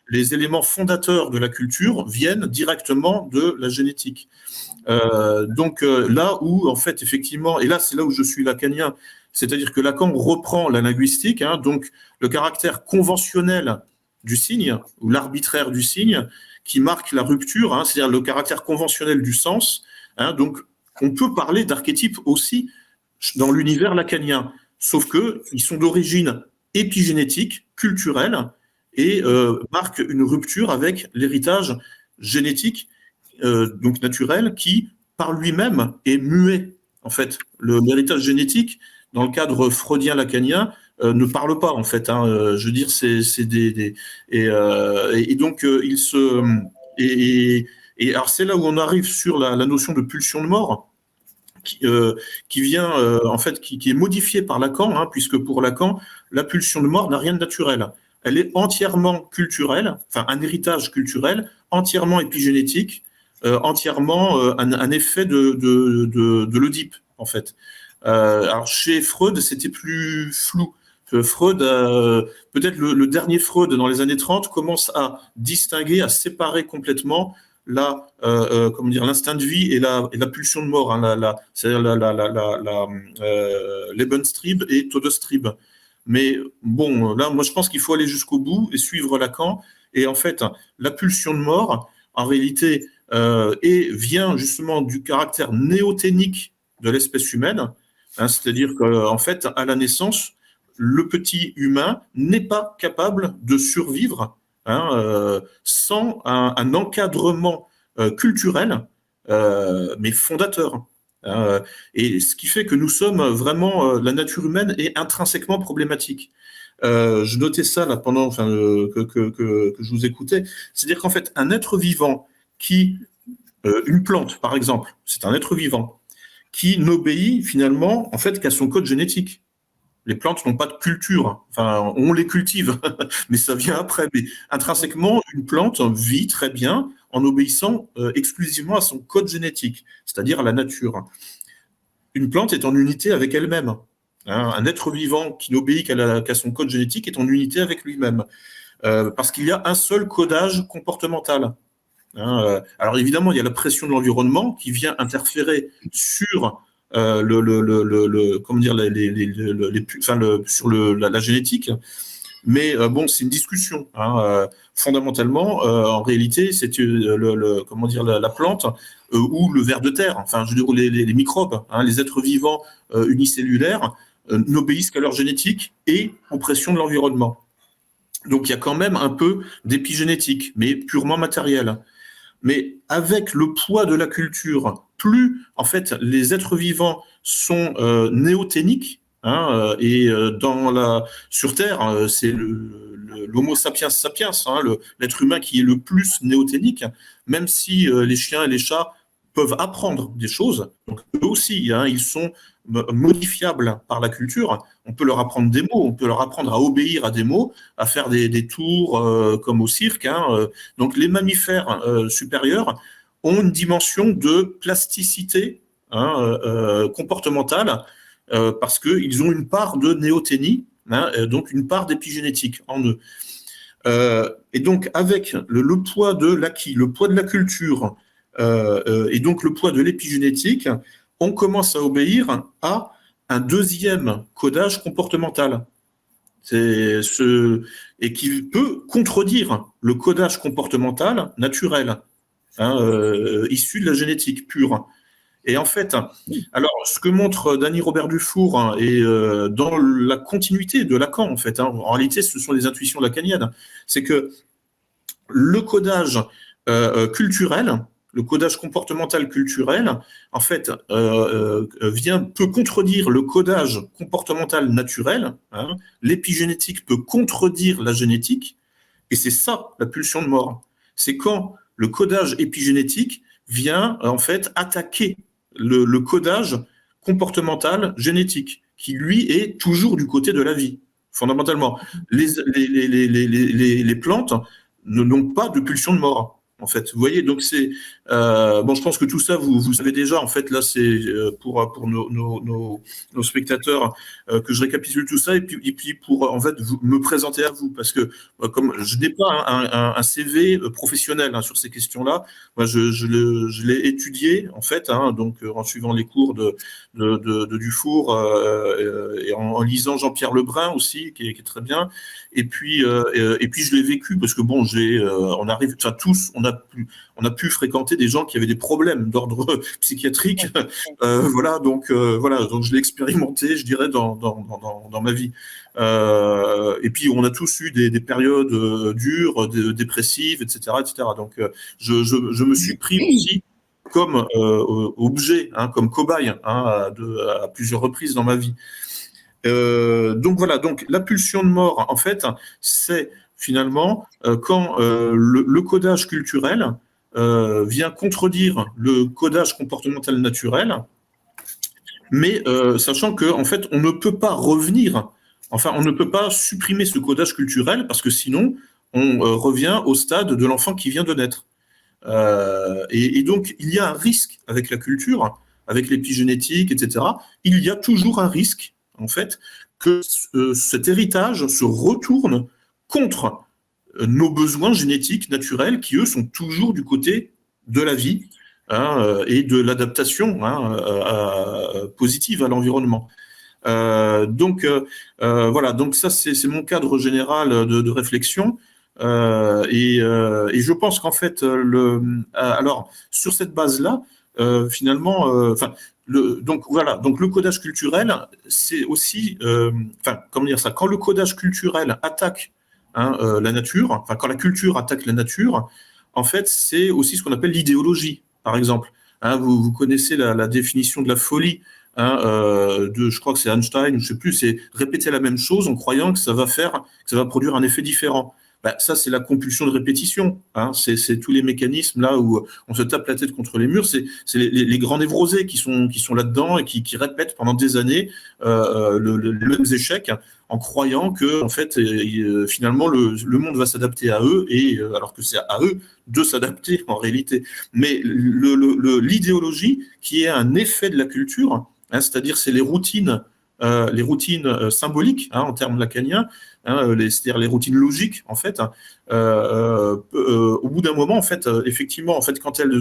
les éléments fondateurs de la culture, viennent directement de la génétique. Donc là où, en fait, effectivement, et là c'est là où je suis lacanien, c'est-à-dire que Lacan reprend la linguistique, hein, donc le caractère conventionnel du signe, ou l'arbitraire du signe, qui marque la rupture, hein, c'est-à-dire le caractère conventionnel du sens. Hein, donc on peut parler d'archétypes aussi dans l'univers lacanien, sauf qu'ils sont d'origine épigénétique, culturelle, et marquent une rupture avec l'héritage génétique, donc naturel, qui, par lui-même, est muet. En fait, l'héritage génétique, dans le cadre freudien-lacanien, ne parle pas, en fait. Hein. Je veux dire, et donc, alors, c'est là où on arrive sur la notion de pulsion de mort, qui vient, en fait, qui est modifiée par Lacan, hein, puisque pour Lacan, la pulsion de mort n'a rien de naturel. Elle est entièrement culturelle, enfin, un héritage culturel, entièrement épigénétique, entièrement un effet de l'Oedipe, en fait. Alors, chez Freud, c'était plus flou. Freud, peut-être le dernier Freud, dans les années 30, commence à distinguer, à séparer complètement comment dire, l'instinct de vie et la pulsion de mort, hein, c'est-à-dire Lebenstrieb et Todestrieb. Mais bon, là, moi, je pense qu'il faut aller jusqu'au bout et suivre Lacan. Et en fait, la pulsion de mort, en réalité, vient justement du caractère néothénique de l'espèce humaine, hein, c'est-à-dire qu'en fait, à la naissance, le petit humain n'est pas capable de survivre, hein, sans un encadrement culturel, mais fondateur. Et ce qui fait que nous sommes vraiment, la nature humaine est intrinsèquement problématique. Je notais ça là pendant que je vous écoutais, c'est-à-dire qu'en fait, un être vivant une plante par exemple, c'est un être vivant qui n'obéit finalement en fait qu'à son code génétique. Les plantes n'ont pas de culture, enfin on les cultive, mais ça vient après. Mais intrinsèquement, une plante vit très bien en obéissant exclusivement à son code génétique, c'est-à-dire à la nature. Une plante est en unité avec elle-même. Hein, un être vivant qui n'obéit qu'à son code génétique est en unité avec lui-même, parce qu'il y a un seul codage comportemental. Hein, alors évidemment, il y a la pression de l'environnement qui vient interférer sur comment dire, sur la génétique, mais bon, c'est une discussion. Hein, fondamentalement, en réalité, c'est comment dire, la plante ou le ver de terre, enfin, je veux dire, les microbes, hein, les êtres vivants unicellulaires n'obéissent qu'à leur génétique et aux pressions de l'environnement. Donc, il y a quand même un peu d'épigénétique, mais purement matériel. Mais avec le poids de la culture, plus en fait les êtres vivants sont néothéniques, hein, et sur Terre, c'est l'Homo sapiens sapiens, hein, l'être humain qui est le plus néothénique, même si les chiens et les chats peuvent apprendre des choses. Donc eux aussi, hein, ils sont modifiables par la culture. On peut leur apprendre des mots, on peut leur apprendre à obéir à des mots, à faire des tours comme au cirque. Hein. Donc les mammifères supérieurs ont une dimension de plasticité, hein, comportementale, parce qu'ils ont une part de néothénie, hein, donc une part d'épigénétique en eux. Et donc avec le poids de l'acquis, le poids de la culture, et donc le poids de l'épigénétique, on commence à obéir à un deuxième codage comportemental. Et qui peut contredire le codage comportemental naturel, hein, issu de la génétique pure. Et en fait, alors ce que montre Danny Robert Dufour, hein, est dans la continuité de Lacan, en fait, hein, en réalité ce sont les intuitions lacaniennes, c'est que le codage culturel, le codage comportemental culturel, en fait, peut contredire le codage comportemental naturel. Hein. L'épigénétique peut contredire la génétique, et c'est ça la pulsion de mort. C'est quand le codage épigénétique vient en fait attaquer le codage comportemental génétique, qui lui est toujours du côté de la vie, fondamentalement. Les plantes n'ont pas de pulsion de mort. En fait, vous voyez, donc c'est je pense que tout ça vous savez déjà. En fait, là, c'est pour nos spectateurs que je récapitule tout ça et puis pour en fait me présenter à vous, parce que comme je n'ai pas un CV professionnel sur ces questions-là, moi je l'ai étudié en fait, donc en suivant les cours de Dufour et en lisant Jean-Pierre Lebrun aussi, qui est très bien. Et puis je l'ai vécu parce que on arrive, enfin tous, on a pu fréquenter des gens qui avaient des problèmes d'ordre psychiatrique, donc je l'ai expérimenté, je dirais, dans ma vie. Et puis on a tous eu des périodes dures, dépressives, etc. Donc je me suis pris aussi comme objet, comme cobaye, à plusieurs reprises dans ma vie. Donc voilà, donc la pulsion de mort, en fait, c'est finalement quand le codage culturel vient contredire le codage comportemental naturel, mais sachant que en fait, on ne peut pas revenir, on ne peut pas supprimer ce codage culturel, parce que sinon, on revient au stade de l'enfant qui vient de naître. Et donc, il y a un risque avec la culture, avec l'épigénétique, etc. Il y a toujours un risque, en fait, que cet héritage se retourne contre nos besoins génétiques naturels, qui, eux, sont toujours du côté de la vie et de l'adaptation positive à l'environnement. Donc ça, c'est mon cadre général de réflexion. Et je pense qu'en fait, alors sur cette base-là, finalement, donc le codage culturel, c'est aussi, quand le codage culturel attaque la nature, quand la culture attaque la nature, en fait, c'est aussi ce qu'on appelle l'idéologie, par exemple. Vous connaissez la définition de la folie. Je crois que c'est Einstein, je sais plus, c'est répéter la même chose en croyant que ça va produire un effet différent. Ça, c'est la compulsion de répétition. C'est tous les mécanismes là où on se tape la tête contre les murs. C'est les grands névrosés qui sont là-dedans et qui répètent pendant des années les mêmes échecs en croyant que en fait finalement le monde va s'adapter à eux, et alors que c'est à eux de s'adapter en réalité. Mais l'idéologie, qui est un effet de la culture, c'est-à-dire c'est les routines symboliques en termes lacaniens, c'est-à-dire les routines logiques, en fait, au bout d'un moment, en fait, effectivement, en fait, quand elles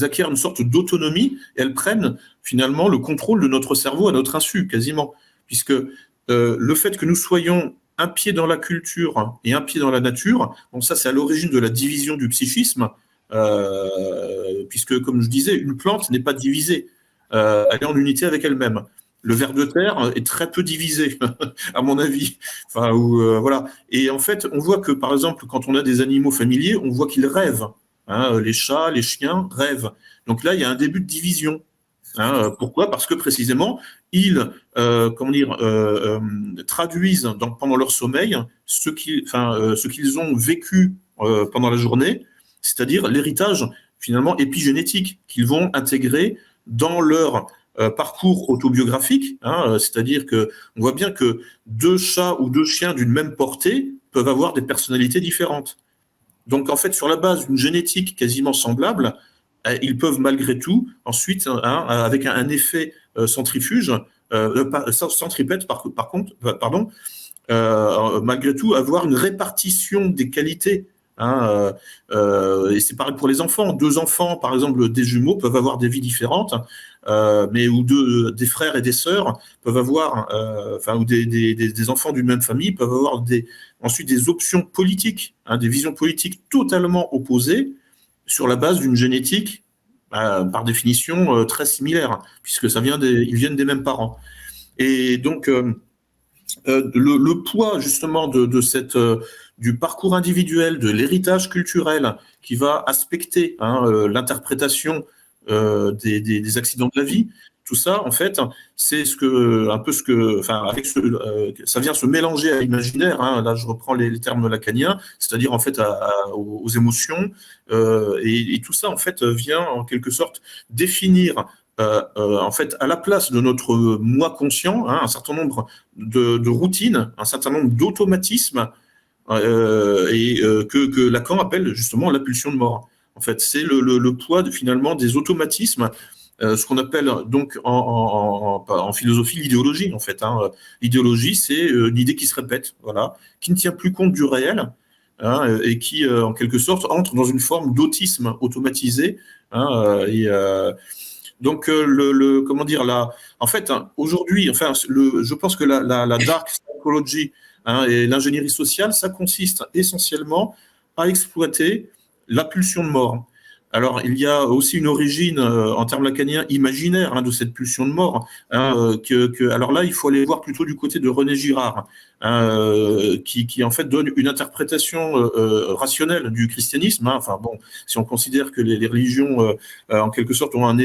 acquièrent une sorte d'autonomie, elles prennent finalement le contrôle de notre cerveau à notre insu, quasiment, puisque le fait que nous soyons un pied dans la culture et un pied dans la nature, donc ça, c'est à l'origine de la division du psychisme, puisque, comme je disais, une plante n'est pas divisée. Elle est en unité avec elle-même. Le ver de terre est très peu divisé, à mon avis. Voilà. Et en fait, on voit que, par exemple, quand on a des animaux familiers, on voit qu'ils rêvent. Les chats, les chiens rêvent. Donc là, il y a un début de division. Pourquoi ? Parce que précisément, ils traduisent pendant leur sommeil ce qu'ils ont vécu pendant la journée, c'est-à-dire l'héritage finalement épigénétique qu'ils vont intégrer dans leur parcours autobiographique, c'est-à-dire que on voit bien que deux chats ou deux chiens d'une même portée peuvent avoir des personnalités différentes. Donc en fait, sur la base d'une génétique quasiment semblable, ils peuvent malgré tout ensuite, avec un effet centrifuge, centripète malgré tout avoir une répartition des qualités. Et c'est pareil pour les enfants. Deux enfants, par exemple, des jumeaux peuvent avoir des vies différentes, ou des frères et des sœurs peuvent avoir, ou des enfants d'une même famille peuvent avoir ensuite des options politiques, des visions politiques totalement opposées sur la base d'une génétique, par définition, très similaire, puisque ils viennent des mêmes parents. Et donc, le poids justement de du parcours individuel, de l'héritage culturel qui va aspecter l'interprétation des accidents de la vie. Tout ça, en fait, c'est ça vient se mélanger à l'imaginaire. Là, je reprends les termes lacaniens, c'est-à-dire en fait aux émotions, et tout ça, en fait, vient en quelque sorte définir, en fait, à la place de notre moi conscient, un certain nombre de routines, un certain nombre d'automatismes, que Lacan appelle justement la pulsion de mort. En fait, c'est le poids finalement des automatismes. Ce qu'on appelle donc en philosophie l'idéologie, en fait. L'idéologie, c'est une idée qui se répète, voilà, qui ne tient plus compte du réel, et qui, en quelque sorte, entre dans une forme d'autisme automatisé. Donc, comment dire, en fait, aujourd'hui, je pense que la dark psychology, et l'ingénierie sociale, ça consiste essentiellement à exploiter la pulsion de mort. Alors, il y a aussi une origine, en termes lacaniens, imaginaire de cette pulsion de mort. Alors là, il faut aller voir plutôt du côté de René Girard, qui en fait donne une interprétation rationnelle du christianisme. Enfin bon, si on considère que les religions, en quelque sorte, ont des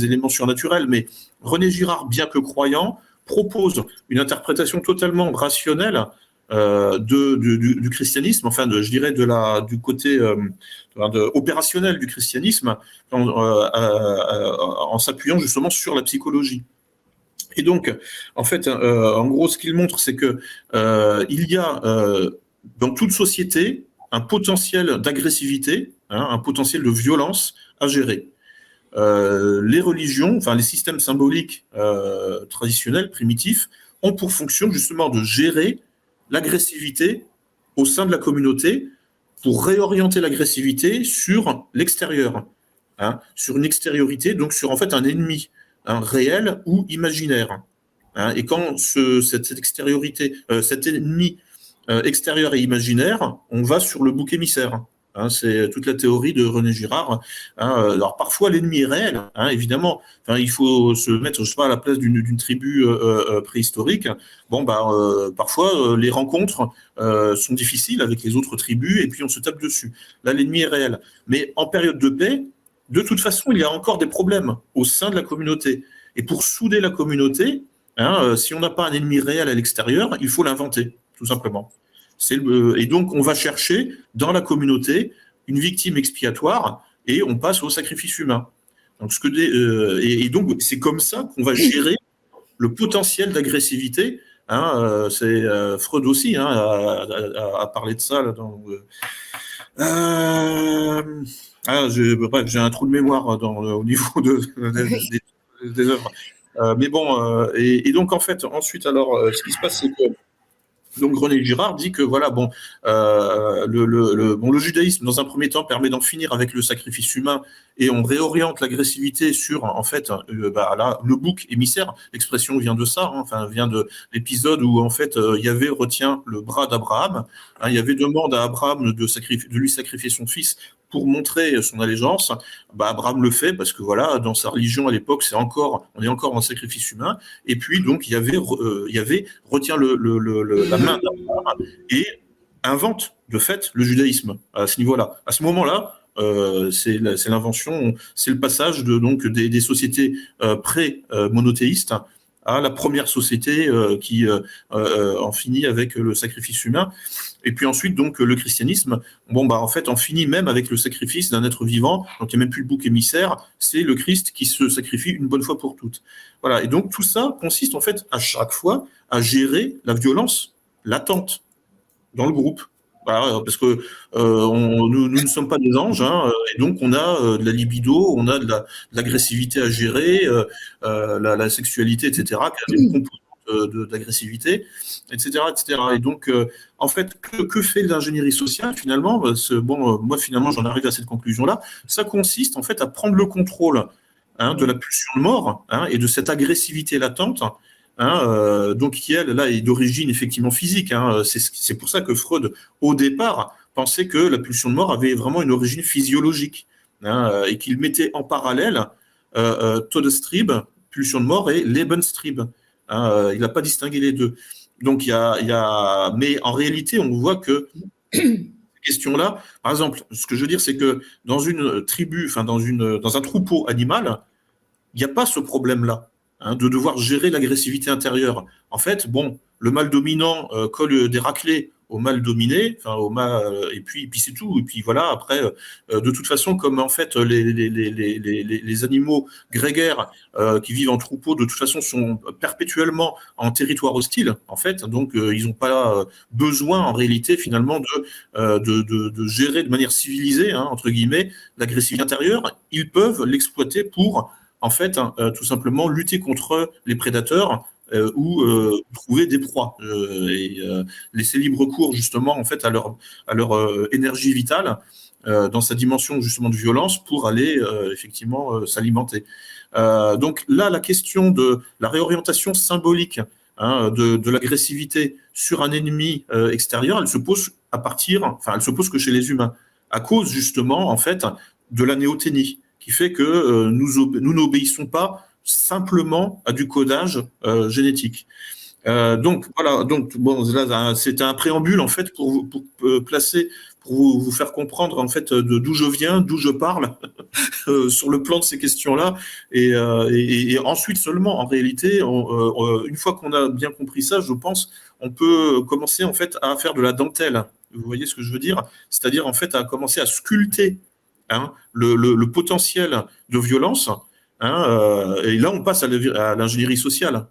éléments surnaturels, mais René Girard, bien que croyant, propose une interprétation totalement rationnelle du christianisme, je dirais du côté opérationnel du christianisme, en s'appuyant justement sur la psychologie. Et donc, en fait, en gros, ce qu'il montre, c'est que il y a dans toute société un potentiel d'agressivité, un potentiel de violence à gérer. Les religions, les systèmes symboliques traditionnels, primitifs, ont pour fonction justement de gérer l'agressivité au sein de la communauté pour réorienter l'agressivité sur l'extérieur, sur une extériorité, donc sur en fait un ennemi, réel ou imaginaire. Et quand cette extériorité, cet ennemi extérieur et imaginaire, on va sur le bouc émissaire. C'est toute la théorie de René Girard. Alors parfois l'ennemi est réel, évidemment. Il faut se mettre, je sais pas, à la place d'une tribu préhistorique. Parfois les rencontres sont difficiles avec les autres tribus et puis on se tape dessus. Là, l'ennemi est réel. Mais en période de paix, de toute façon, il y a encore des problèmes au sein de la communauté. Et pour souder la communauté, si on n'a pas un ennemi réel à l'extérieur, il faut l'inventer, tout simplement. Et donc, on va chercher dans la communauté une victime expiatoire et on passe au sacrifice humain. Donc, donc c'est comme ça qu'on va gérer le potentiel d'agressivité. C'est Freud aussi a parlé de ça. Là, j'ai un trou de mémoire au niveau des œuvres. Mais bon, et donc en fait, ensuite, alors, ce qui se passe, c'est que donc René Girard dit que voilà, le judaïsme dans un premier temps permet d'en finir avec le sacrifice humain et on réoriente l'agressivité sur en fait le bouc émissaire. L'expression vient de ça, vient de l'épisode où en fait Yahvé retient le bras d'Abraham. Yahvé demande à Abraham de lui sacrifier son fils pour montrer son allégeance. Abraham le fait parce que voilà, dans sa religion à l'époque, on est encore en sacrifice humain. Et puis donc Yahvé retient la main d'Abraham et invente de fait le judaïsme à ce niveau-là. À ce moment-là, c'est l'invention, c'est le passage des sociétés pré-monothéistes à la première société qui en finit avec le sacrifice humain. Et puis ensuite, donc, le christianisme, en fait, on finit même avec le sacrifice d'un être vivant. Donc, il n'y a même plus le bouc émissaire. C'est le Christ qui se sacrifie une bonne fois pour toutes. Voilà. Et donc, tout ça consiste, en fait, à chaque fois, à gérer la violence latente dans le groupe. Voilà, parce que nous ne sommes pas des anges, et donc on a de la libido, on a de l'agressivité à gérer, la sexualité, etc., qui a une composante d'agressivité, etc., etc. Et donc, en fait, que fait l'ingénierie sociale finalement? Moi, finalement, j'en arrive à cette conclusion-là. Ça consiste, en fait, à prendre le contrôle de la pulsion de mort et de cette agressivité latente. Donc qui elle là est d'origine effectivement physique. C'est pour ça que Freud au départ pensait que la pulsion de mort avait vraiment une origine physiologique et qu'il mettait en parallèle Todestrieb, pulsion de mort, et Lebenstrieb. Il n'a pas distingué les deux. Donc, mais en réalité, on voit que ces questions-là, par exemple, ce que je veux dire, c'est que dans une tribu, enfin, dans un troupeau animal, il n'y a pas ce problème-là, hein, de devoir gérer l'agressivité intérieure. En fait, bon, le mâle dominant colle des raclées au mâle dominé, enfin au mâle, et puis c'est tout. Et puis voilà, après, de toute façon, comme en fait les animaux grégaires qui vivent en troupeau, de toute façon, sont perpétuellement en territoire hostile, en fait, donc ils n'ont pas besoin, en réalité, finalement, de gérer de manière civilisée, hein, entre guillemets, l'agressivité intérieure. Ils peuvent l'exploiter pour en fait, tout simplement lutter contre les prédateurs ou trouver des proies et laisser libre cours justement en fait à leur énergie vitale dans sa dimension justement de violence pour aller effectivement s'alimenter. Donc là, la question de la réorientation symbolique, hein, de l'agressivité sur un ennemi extérieur, elle se pose elle se pose que chez les humains, à cause justement en fait de la néothénie, qui fait que nous n'obéissons pas simplement à du codage génétique. Donc voilà, donc bon, là c'est un préambule en fait pour placer, pour vous faire comprendre en fait d'où je viens, d'où je parle sur le plan de ces questions-là, et ensuite seulement en réalité, une fois qu'on a bien compris ça, je pense, on peut commencer en fait à faire de la dentelle. Vous voyez ce que je veux dire? C'est-à-dire en fait à commencer à sculpter, hein, le potentiel de violence, hein, et là on passe à l'ingénierie sociale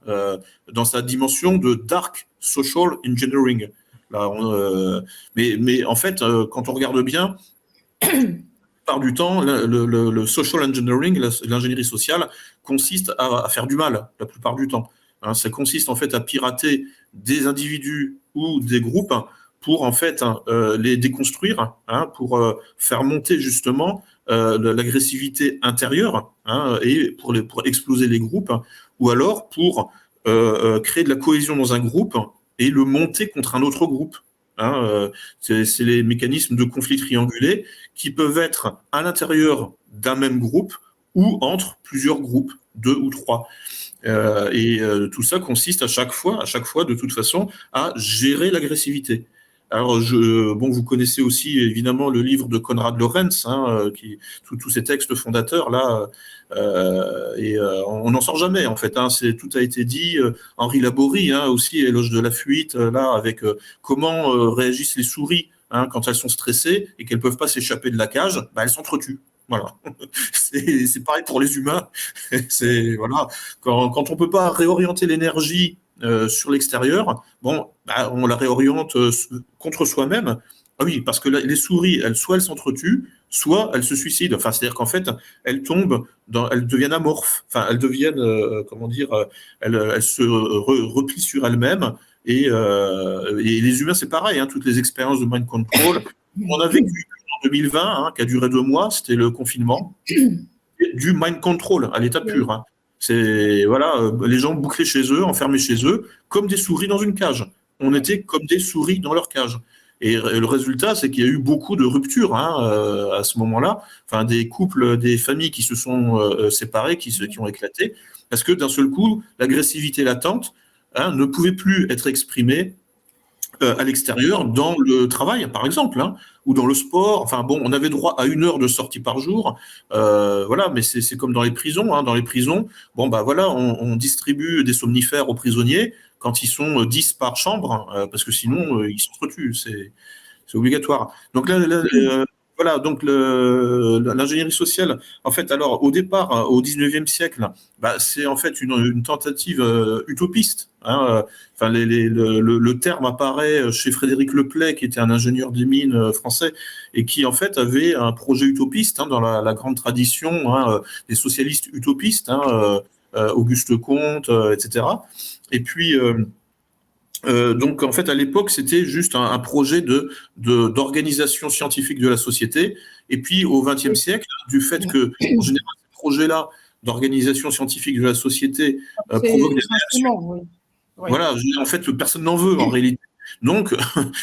dans sa dimension de dark social engineering. Là, mais en fait, quand on regarde bien, part du temps, le social engineering, l'ingénierie sociale, consiste à faire du mal la plupart du temps. Hein, ça consiste en fait à pirater des individus ou des groupes pour en fait les déconstruire, hein, pour faire monter justement l'agressivité intérieure, hein, et pour exploser les groupes, ou alors pour créer de la cohésion dans un groupe et le monter contre un autre groupe. Hein, c'est les mécanismes de conflit triangulé qui peuvent être à l'intérieur d'un même groupe ou entre plusieurs groupes, 2 ou 3. Tout ça consiste à chaque fois, de toute façon, à gérer l'agressivité. Alors, vous connaissez aussi évidemment le livre de Konrad Lorenz, hein, tous ces textes fondateurs là, on n'en sort jamais en fait. Hein, tout a été dit. Henri Laborie, hein, aussi, éloge de la fuite là, avec comment réagissent les souris, hein, quand elles sont stressées et qu'elles peuvent pas s'échapper de la cage, elles s'entretuent. Voilà. C'est pareil pour les humains. Voilà, quand on peut pas réorienter l'énergie sur l'extérieur, on la réoriente contre soi-même. Ah oui, parce que les souris, soit elles s'entretuent, soit elles se suicident. Enfin, c'est-à-dire qu'en fait, elles tombent elles deviennent amorphes. Enfin, elles deviennent, elles se replient sur elles-mêmes. Et les humains, c'est pareil. Hein, toutes les expériences de mind control, on a vécu en 2020, hein, qui a duré 2 mois, c'était le confinement, du mind control à l'état pur. Hein. C'est les gens bouclés chez eux, enfermés chez eux, comme des souris dans une cage. On était comme des souris dans leur cage. Et le résultat, c'est qu'il y a eu beaucoup de ruptures, hein, à ce moment-là. Enfin, des couples, des familles qui se sont séparées, qui ont éclaté, parce que d'un seul coup, l'agressivité latente, hein, ne pouvait plus être exprimée à l'extérieur, dans le travail, par exemple, hein, ou dans le sport. Enfin bon, on avait droit à 1 heure de sortie par jour, mais c'est comme dans les prisons. Hein. Dans les prisons, on distribue des somnifères aux prisonniers quand ils sont 10 par chambre, parce que sinon ils s'entretuent. C'est obligatoire. Donc là donc l'ingénierie sociale, en fait, alors au départ, au 19e siècle, c'est en fait une tentative utopiste. Hein. Le terme apparaît chez Frédéric Leplay, qui était un ingénieur des mines français, et qui en fait avait un projet utopiste, hein, dans la grande tradition, hein, des socialistes utopistes, hein, Auguste Comte, etc. Et puis donc en fait à l'époque c'était juste un projet d'organisation scientifique de la société, et puis au XXe siècle, du fait que en général ces projets-là d'organisation scientifique de la société provoquent des réactions. Oui. Voilà, en fait personne n'en veut en réalité. Donc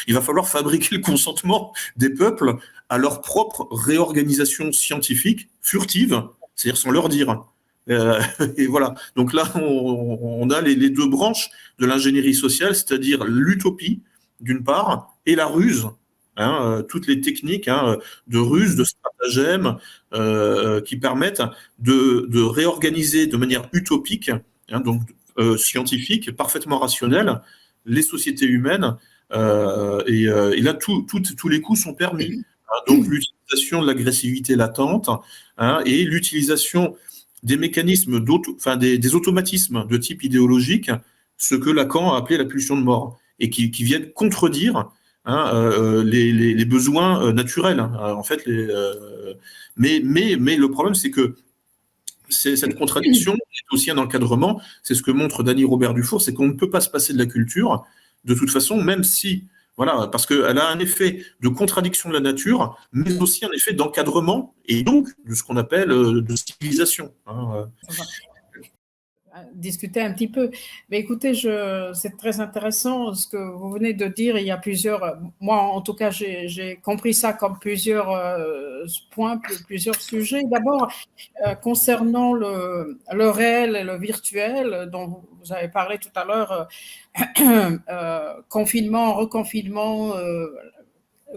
il va falloir fabriquer le consentement des peuples à leur propre réorganisation scientifique furtive, c'est-à-dire sans leur dire. Et voilà. Donc là, on a les deux branches de l'ingénierie sociale, c'est-à-dire l'utopie, d'une part, et la ruse. Toutes les techniques de ruse, de stratagème qui permettent de réorganiser de manière utopique, donc scientifique, parfaitement rationnelle, les sociétés humaines. Et là, tous les coups sont permis. Donc l'utilisation de l'agressivité latente et l'utilisation des mécanismes, des automatismes de type idéologique, ce que Lacan a appelé la pulsion de mort, et qui viennent contredire les besoins naturels. En fait, mais le problème, c'est que cette contradiction est aussi un encadrement. C'est ce que montre Dany Robert Dufour, c'est qu'on ne peut pas se passer de la culture, de toute façon, même si, voilà, parce qu'elle a un effet de contradiction de la nature, mais aussi un effet d'encadrement, et donc de ce qu'on appelle de civilisation. Discuter un petit peu. Mais écoutez, c'est très intéressant ce que vous venez de dire. Il y a plusieurs, moi en tout cas, j'ai compris ça comme plusieurs points, plusieurs sujets. D'abord, concernant le réel et le virtuel, dont vous avez parlé tout à l'heure, confinement, reconfinement,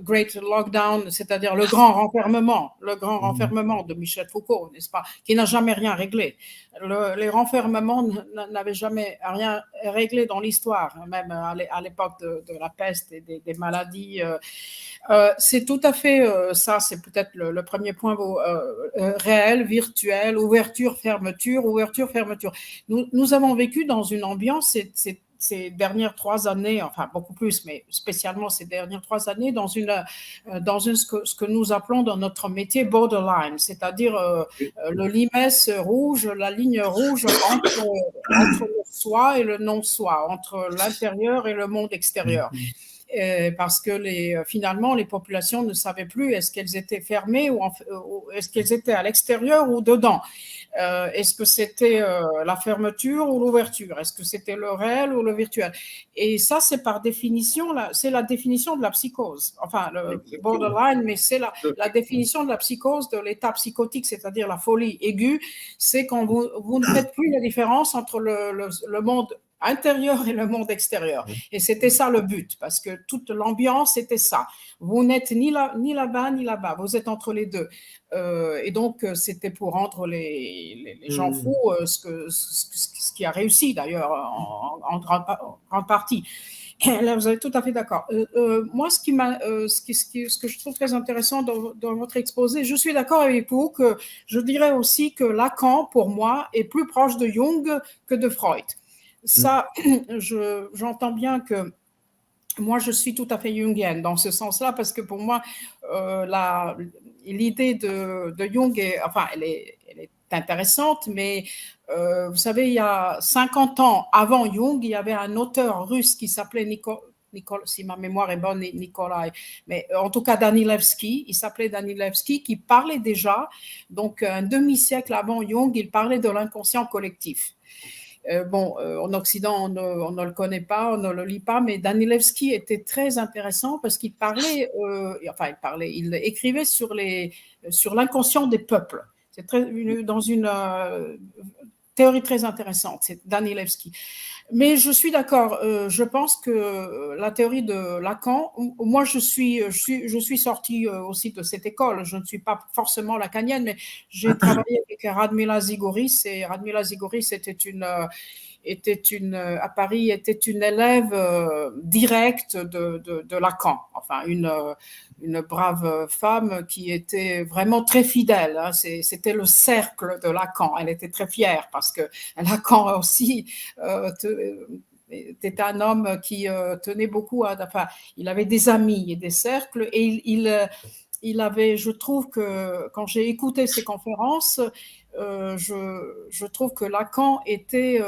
Great Lockdown, c'est-à-dire le grand renfermement de Michel Foucault, n'est-ce pas, qui n'a jamais rien réglé. Les renfermements n'avaient jamais rien réglé dans l'histoire, même à l'époque de la peste et des maladies. C'est tout à fait ça, c'est peut-être le premier point réel, virtuel, ouverture, fermeture. Nous avons vécu dans une ambiance, ces dernières 3 années, enfin beaucoup plus, mais spécialement ces dernières 3 années, dans ce que nous appelons dans notre métier borderline, c'est-à-dire le limès rouge, la ligne rouge entre le soi et le non-soi, entre l'intérieur et le monde extérieur. Parce que finalement, les populations ne savaient plus est-ce qu'elles étaient fermées ou est-ce qu'elles étaient à l'extérieur ou dedans. Est-ce que c'était la fermeture ou l'ouverture? Est-ce que c'était le réel ou le virtuel? Et ça, c'est par définition, c'est la définition de la psychose. Enfin, le borderline, mais c'est la définition de la psychose, de l'état psychotique, c'est-à-dire la folie aiguë. C'est quand vous ne faites plus la différence entre le monde intérieur et le monde extérieur. Et c'était ça le but, parce que toute l'ambiance était ça. Vous n'êtes ni là-bas, ni là-bas. Vous êtes entre les deux. Et donc, c'était pour rendre les gens fous, ce qui a réussi d'ailleurs en grande partie. Là, vous êtes tout à fait d'accord. Moi, ce que je trouve très intéressant dans votre exposé, je suis d'accord avec vous que je dirais aussi que Lacan, pour moi, est plus proche de Jung que de Freud. Ça, j'entends bien que moi, je suis tout à fait jungienne dans ce sens-là, parce que pour moi, l'idée de Jung, elle est intéressante, mais vous savez, il y a 50 ans avant Jung, il y avait un auteur russe qui s'appelait si ma mémoire est bonne, Nikolai, mais en tout cas Danilevski, il s'appelait Danilevski, qui parlait déjà, donc un demi-siècle avant Jung, il parlait de l'inconscient collectif. En Occident, on ne le connaît pas, on ne le lit pas, mais Danilevski était très intéressant parce qu'il parlait, il écrivait sur l'inconscient des peuples. C'est dans une théorie très intéressante, c'est Danilevski. Mais je suis d'accord, je pense que la théorie de Lacan, moi je suis sortie aussi de cette école, je ne suis pas forcément lacanienne, mais j'ai travaillé avec Radmila Zigoris, et Radmila Zigoris à Paris, était une élève directe de Lacan, enfin une brave femme qui était vraiment très fidèle, hein. C'était le cercle de Lacan, elle était très fière parce que Lacan aussi était un homme qui tenait beaucoup il avait des amis et des cercles, et il avait, je trouve que quand j'ai écouté ses conférences, je trouve que Lacan était,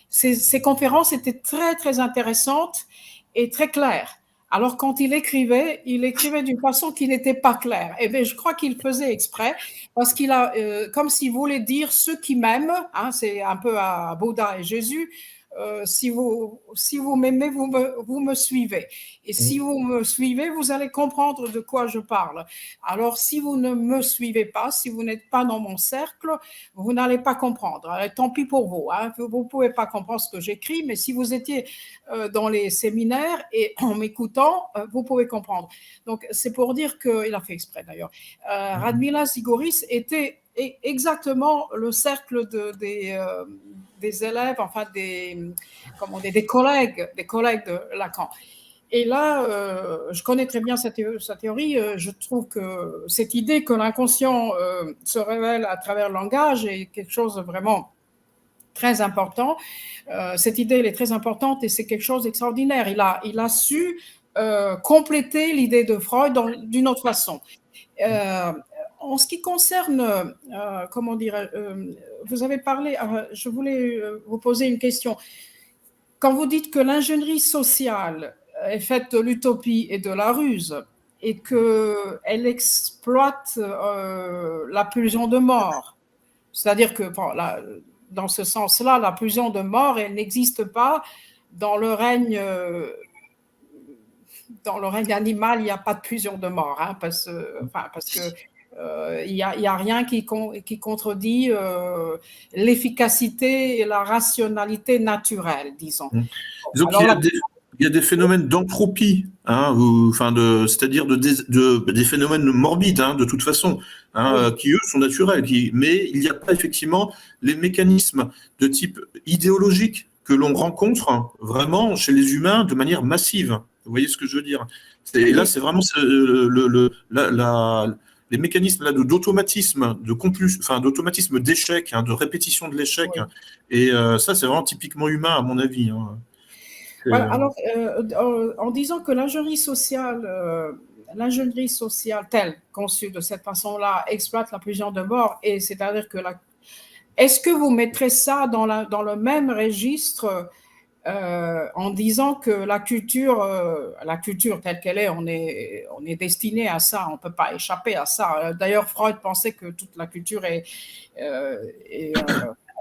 ses conférences étaient très, très intéressantes et très claires. Alors, quand il écrivait d'une façon qui n'était pas claire. Et bien, je crois qu'il faisait exprès, parce comme s'il voulait dire ceux qui m'aiment, hein, c'est un peu à Bouddha et Jésus, si vous m'aimez, vous me suivez. Et si vous me suivez, vous allez comprendre de quoi je parle. Alors, si vous ne me suivez pas, si vous n'êtes pas dans mon cercle, vous n'allez pas comprendre. Alors, tant pis pour vous. Hein. Vous ne pouvez pas comprendre ce que j'écris, mais si vous étiez dans les séminaires et en m'écoutant, vous pouvez comprendre. Donc, c'est pour dire qu'il a fait exprès d'ailleurs. Radmila Sigoris était exactement le cercle des élèves, enfin des collègues de Lacan. Et là, je connais très bien sa théorie. Je trouve que cette idée que l'inconscient se révèle à travers le langage est quelque chose de vraiment très important. Cette idée, elle est très importante et c'est quelque chose d'extraordinaire. Il a su compléter l'idée de Freud d'une autre façon. En ce qui concerne, comment dire, vous avez parlé, je voulais vous poser une question. Quand vous dites que l'ingénierie sociale est faite de l'utopie et de la ruse et qu'elle exploite la pulsion de mort, c'est-à-dire que dans ce sens-là, la pulsion de mort, elle n'existe pas dans le règne animal, il n'y a pas de pulsion de mort, hein, parce que il n'y a rien qui contredit l'efficacité et la rationalité naturelle, disons. Donc, il y a des phénomènes d'entropie, hein, c'est-à-dire des phénomènes morbides, hein, de toute façon, hein, oui. Qui eux sont naturels, mais il n'y a pas effectivement les mécanismes de type idéologique que l'on rencontre vraiment chez les humains de manière massive. Vous voyez ce que je veux dire? Et là, c'est vraiment les mécanismes là d'automatisme, d'automatisme d'échec, hein, de répétition de l'échec. Oui. Et ça, c'est vraiment typiquement humain, à mon avis. Hein. Voilà, alors, en disant que l'ingénierie sociale telle conçue de cette façon-là exploite la pulsion de mort, et c'est-à-dire que est-ce que vous mettrez ça dans le même registre en disant que la culture telle qu'elle est, on est destiné à ça, on ne peut pas échapper à ça. D'ailleurs, Freud pensait que toute la culture est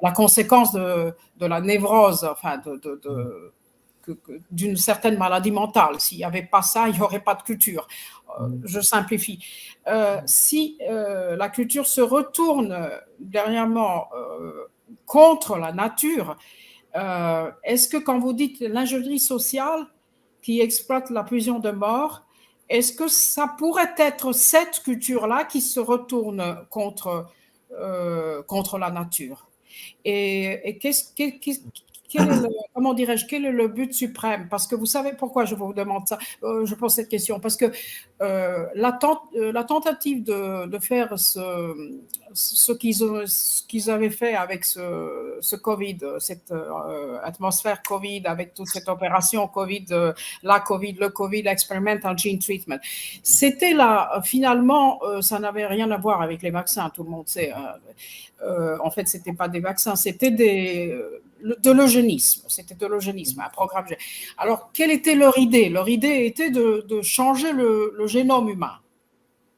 la conséquence de la névrose, enfin d'une certaine maladie mentale. S'il n'y avait pas ça, il n'y aurait pas de culture. Je simplifie. Si la culture se retourne dernièrement contre la nature, est-ce que quand vous dites l'ingénierie sociale qui exploite la pulsion de mort, est-ce que ça pourrait être cette culture-là qui se retourne contre la nature? Et quel est le but suprême? Parce que vous savez pourquoi je vous demande ça, je pose cette question, parce que la tentative de faire ce qu'ils avaient fait avec ce Covid, cette atmosphère Covid, avec toute cette opération Covid, le Covid Experimental Gene Treatment, c'était là, finalement, ça n'avait rien à voir avec les vaccins, tout le monde sait. En fait, ce n'était pas des vaccins, c'était de l'eugénisme. C'était de l'eugénisme, un programme. Alors, quelle était leur idée? Leur idée était de changer le génome humain,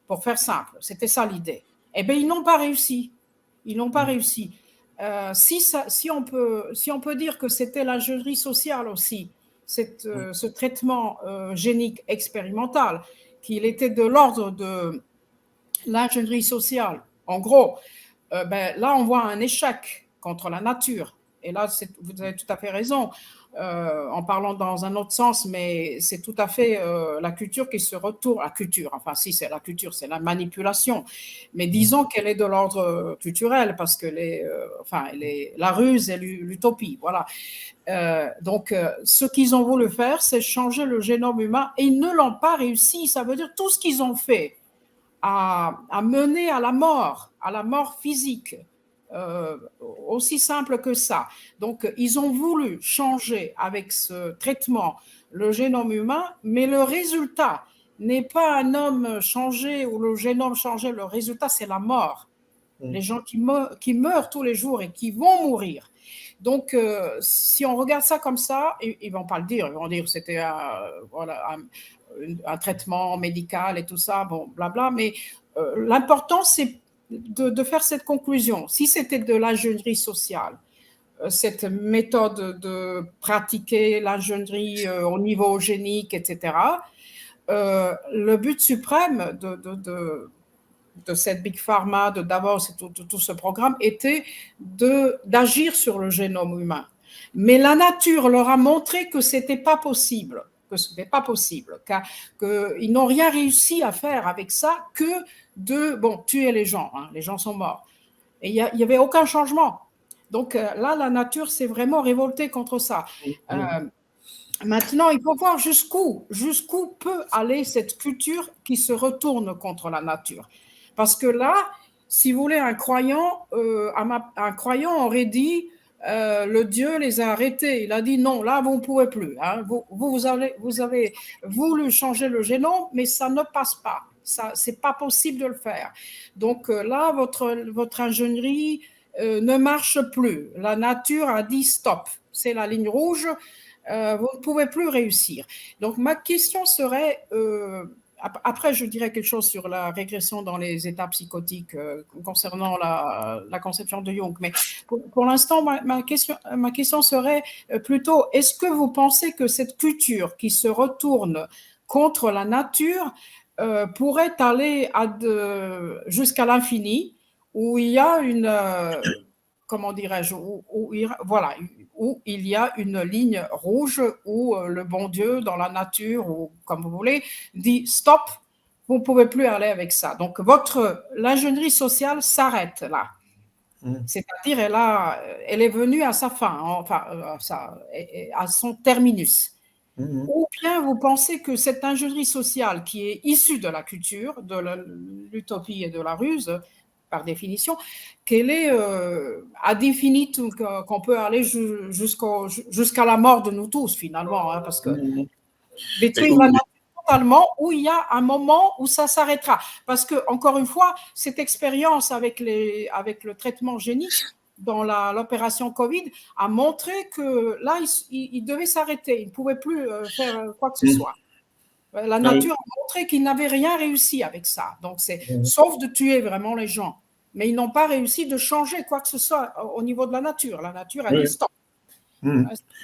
pour faire simple. C'était ça l'idée. Eh bien, ils n'ont pas réussi. Ils n'ont pas réussi. Si on peut dire que c'était l'ingénierie sociale aussi, ce traitement génique expérimental, qu'il était de l'ordre de l'ingénierie sociale, en gros, là, on voit un échec contre la nature. Et là, vous avez tout à fait raison, en parlant dans un autre sens, mais c'est tout à fait la culture qui se retourne. La culture, enfin, si c'est la culture, c'est la manipulation. Mais disons qu'elle est de l'ordre culturel, parce que la ruse et l'utopie, voilà. Donc, ce qu'ils ont voulu faire, c'est changer le génome humain, et ils ne l'ont pas réussi. Ça veut dire tout ce qu'ils ont fait à mener à la mort physique, aussi simple que ça. Donc, ils ont voulu changer avec ce traitement le génome humain, mais le résultat n'est pas un homme changé ou le génome changé, le résultat, c'est la mort. Les gens qui meurent tous les jours et qui vont mourir. Donc, si on regarde ça comme ça, ils ne vont pas le dire, ils vont dire que c'était un traitement médical et tout ça, bon, blabla, mais l'important, c'est de faire cette conclusion. Si c'était de l'ingénierie sociale, cette méthode de pratiquer l'ingénierie au niveau génique, etc., le but suprême de cette Big Pharma, de Davos et tout ce programme était d'agir sur le génome humain. Mais la nature leur a montré que ce n'était pas possible, qu'ils n'ont rien réussi à faire avec ça que de tuer les gens. Hein, les gens sont morts. Et il n'y avait aucun changement. Donc là, la nature s'est vraiment révoltée contre ça. Maintenant, il faut voir jusqu'où peut aller cette culture qui se retourne contre la nature. Parce que là, si vous voulez, un croyant aurait dit le Dieu les a arrêtés. Il a dit non, là, vous ne pouvez plus. Hein. Vous avez voulu changer le génome, mais ça ne passe pas. Ce n'est pas possible de le faire. Donc là, votre ingénierie ne marche plus. La nature a dit stop. C'est la ligne rouge. Vous ne pouvez plus réussir. Donc, ma question serait, après je dirais quelque chose sur la régression dans les états psychotiques concernant la conception de Jung, mais pour l'instant, ma question serait plutôt, est-ce que vous pensez que cette culture qui se retourne contre la nature pourrait aller jusqu'à l'infini, où il y a une... comment dirais-je, où il y a une ligne rouge où le bon Dieu dans la nature, ou comme vous voulez, dit stop, vous ne pouvez plus aller avec ça. Donc, l'ingénierie sociale s'arrête là. C'est-à-dire, elle est venue à sa fin, enfin, à son terminus. Ou bien vous pensez que cette ingénierie sociale qui est issue de la culture, de l'utopie et de la ruse, par définition, qu'elle est à définite, qu'on peut aller jusqu'à la mort de nous tous, finalement, hein, parce que détruire la nature totalement, où il y a un moment où ça s'arrêtera. Parce que, encore une fois, cette expérience avec le traitement génique dans l'opération Covid a montré que là, il devait s'arrêter, il ne pouvait plus faire quoi que ce soit. La nature a montré qu'il n'avait rien réussi avec ça. Donc, sauf de tuer vraiment les gens. Mais ils n'ont pas réussi de changer quoi que ce soit au niveau de la nature. La nature a dit stop.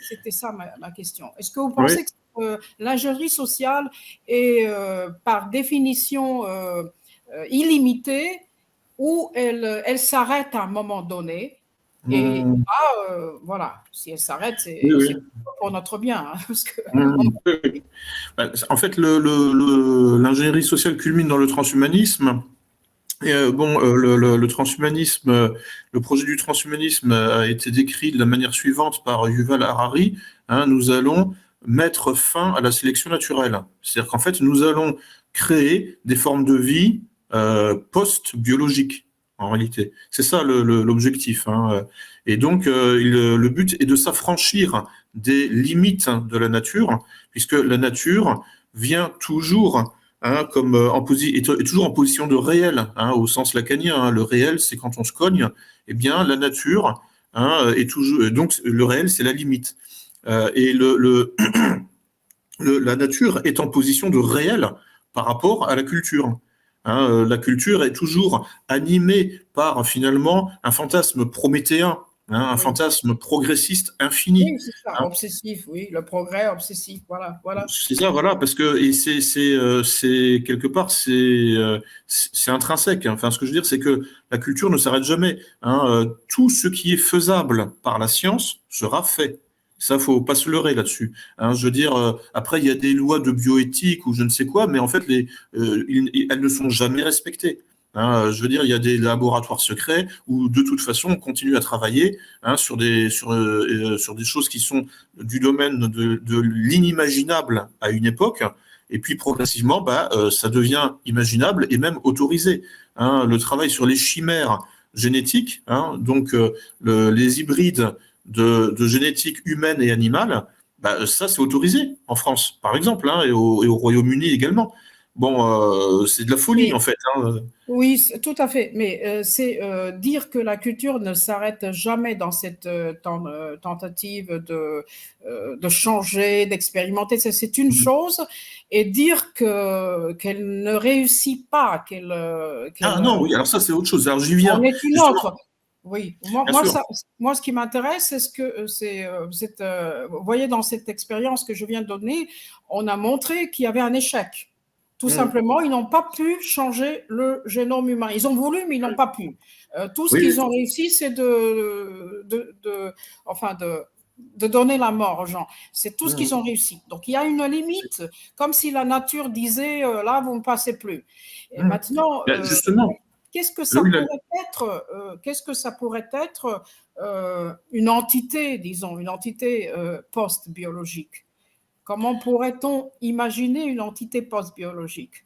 C'était ça ma question. Est-ce que vous pensez que l'ingénierie sociale est par définition illimitée, ou elle s'arrête à un moment donné? Et voilà, si elle s'arrête, c'est pour notre bien. Hein, parce que... En fait, l'ingénierie sociale culmine dans le transhumanisme. Et le transhumanisme, le projet du transhumanisme a été décrit de la manière suivante par Yuval Harari. Hein, nous allons mettre fin à la sélection naturelle. C'est-à-dire qu'en fait, nous allons créer des formes de vie post-biologiques, en réalité. C'est ça l'objectif. Hein. Et donc, le but est de s'affranchir des limites de la nature, puisque la nature vient toujours... Hein, est toujours en position de réel, hein, au sens lacanien. Hein. Le réel, c'est quand on se cogne. Eh bien, la nature est toujours. Donc, le réel, c'est la limite. Et la nature est en position de réel par rapport à la culture. Hein. La culture est toujours animée par finalement un fantasme prométhéen. Hein, un fantasme progressiste infini. Oui, c'est ça, obsessif, oui, le progrès obsessif, voilà. C'est ça, voilà, parce que c'est quelque part, c'est intrinsèque. Hein. Enfin, ce que je veux dire, c'est que la culture ne s'arrête jamais. Hein. Tout ce qui est faisable par la science sera fait. Ça, faut pas se leurrer là-dessus. Hein. Je veux dire, après, il y a des lois de bioéthique ou je ne sais quoi, mais en fait, elles ne sont jamais respectées. Hein, je veux dire, il y a des laboratoires secrets où, de toute façon, on continue à travailler sur des choses qui sont du domaine de l'inimaginable à une époque, et puis progressivement, ça devient imaginable et même autorisé. Hein, le travail sur les chimères génétiques, hein, donc les hybrides de génétique humaine et animale, ça c'est autorisé en France, par exemple, hein, et au Royaume-Uni également. Bon, c'est de la folie, en fait. Hein. Oui, tout à fait. Mais c'est dire que la culture ne s'arrête jamais dans cette tentative de changer, d'expérimenter, c'est une chose. Et dire qu'elle ne réussit pas, non, oui, alors ça, c'est autre chose. Alors, j'y viens. On est une autre. Oui, Bien sûr. moi, ce qui m'intéresse, c'est vous voyez, dans cette expérience que je viens de donner, on a montré qu'il y avait un échec. Tout simplement, ils n'ont pas pu changer le génome humain. Ils ont voulu, mais ils n'ont pas pu. Tout ce Oui, qu'ils ont réussi, c'est enfin de donner la mort aux gens. C'est tout ce qu'ils ont réussi. Donc, il y a une limite, comme si la nature disait, là, vous ne passez plus. Et maintenant, justement. qu'est-ce que ça pourrait être une entité, disons, une entité post-biologique? Comment pourrait-on imaginer une entité post-biologique?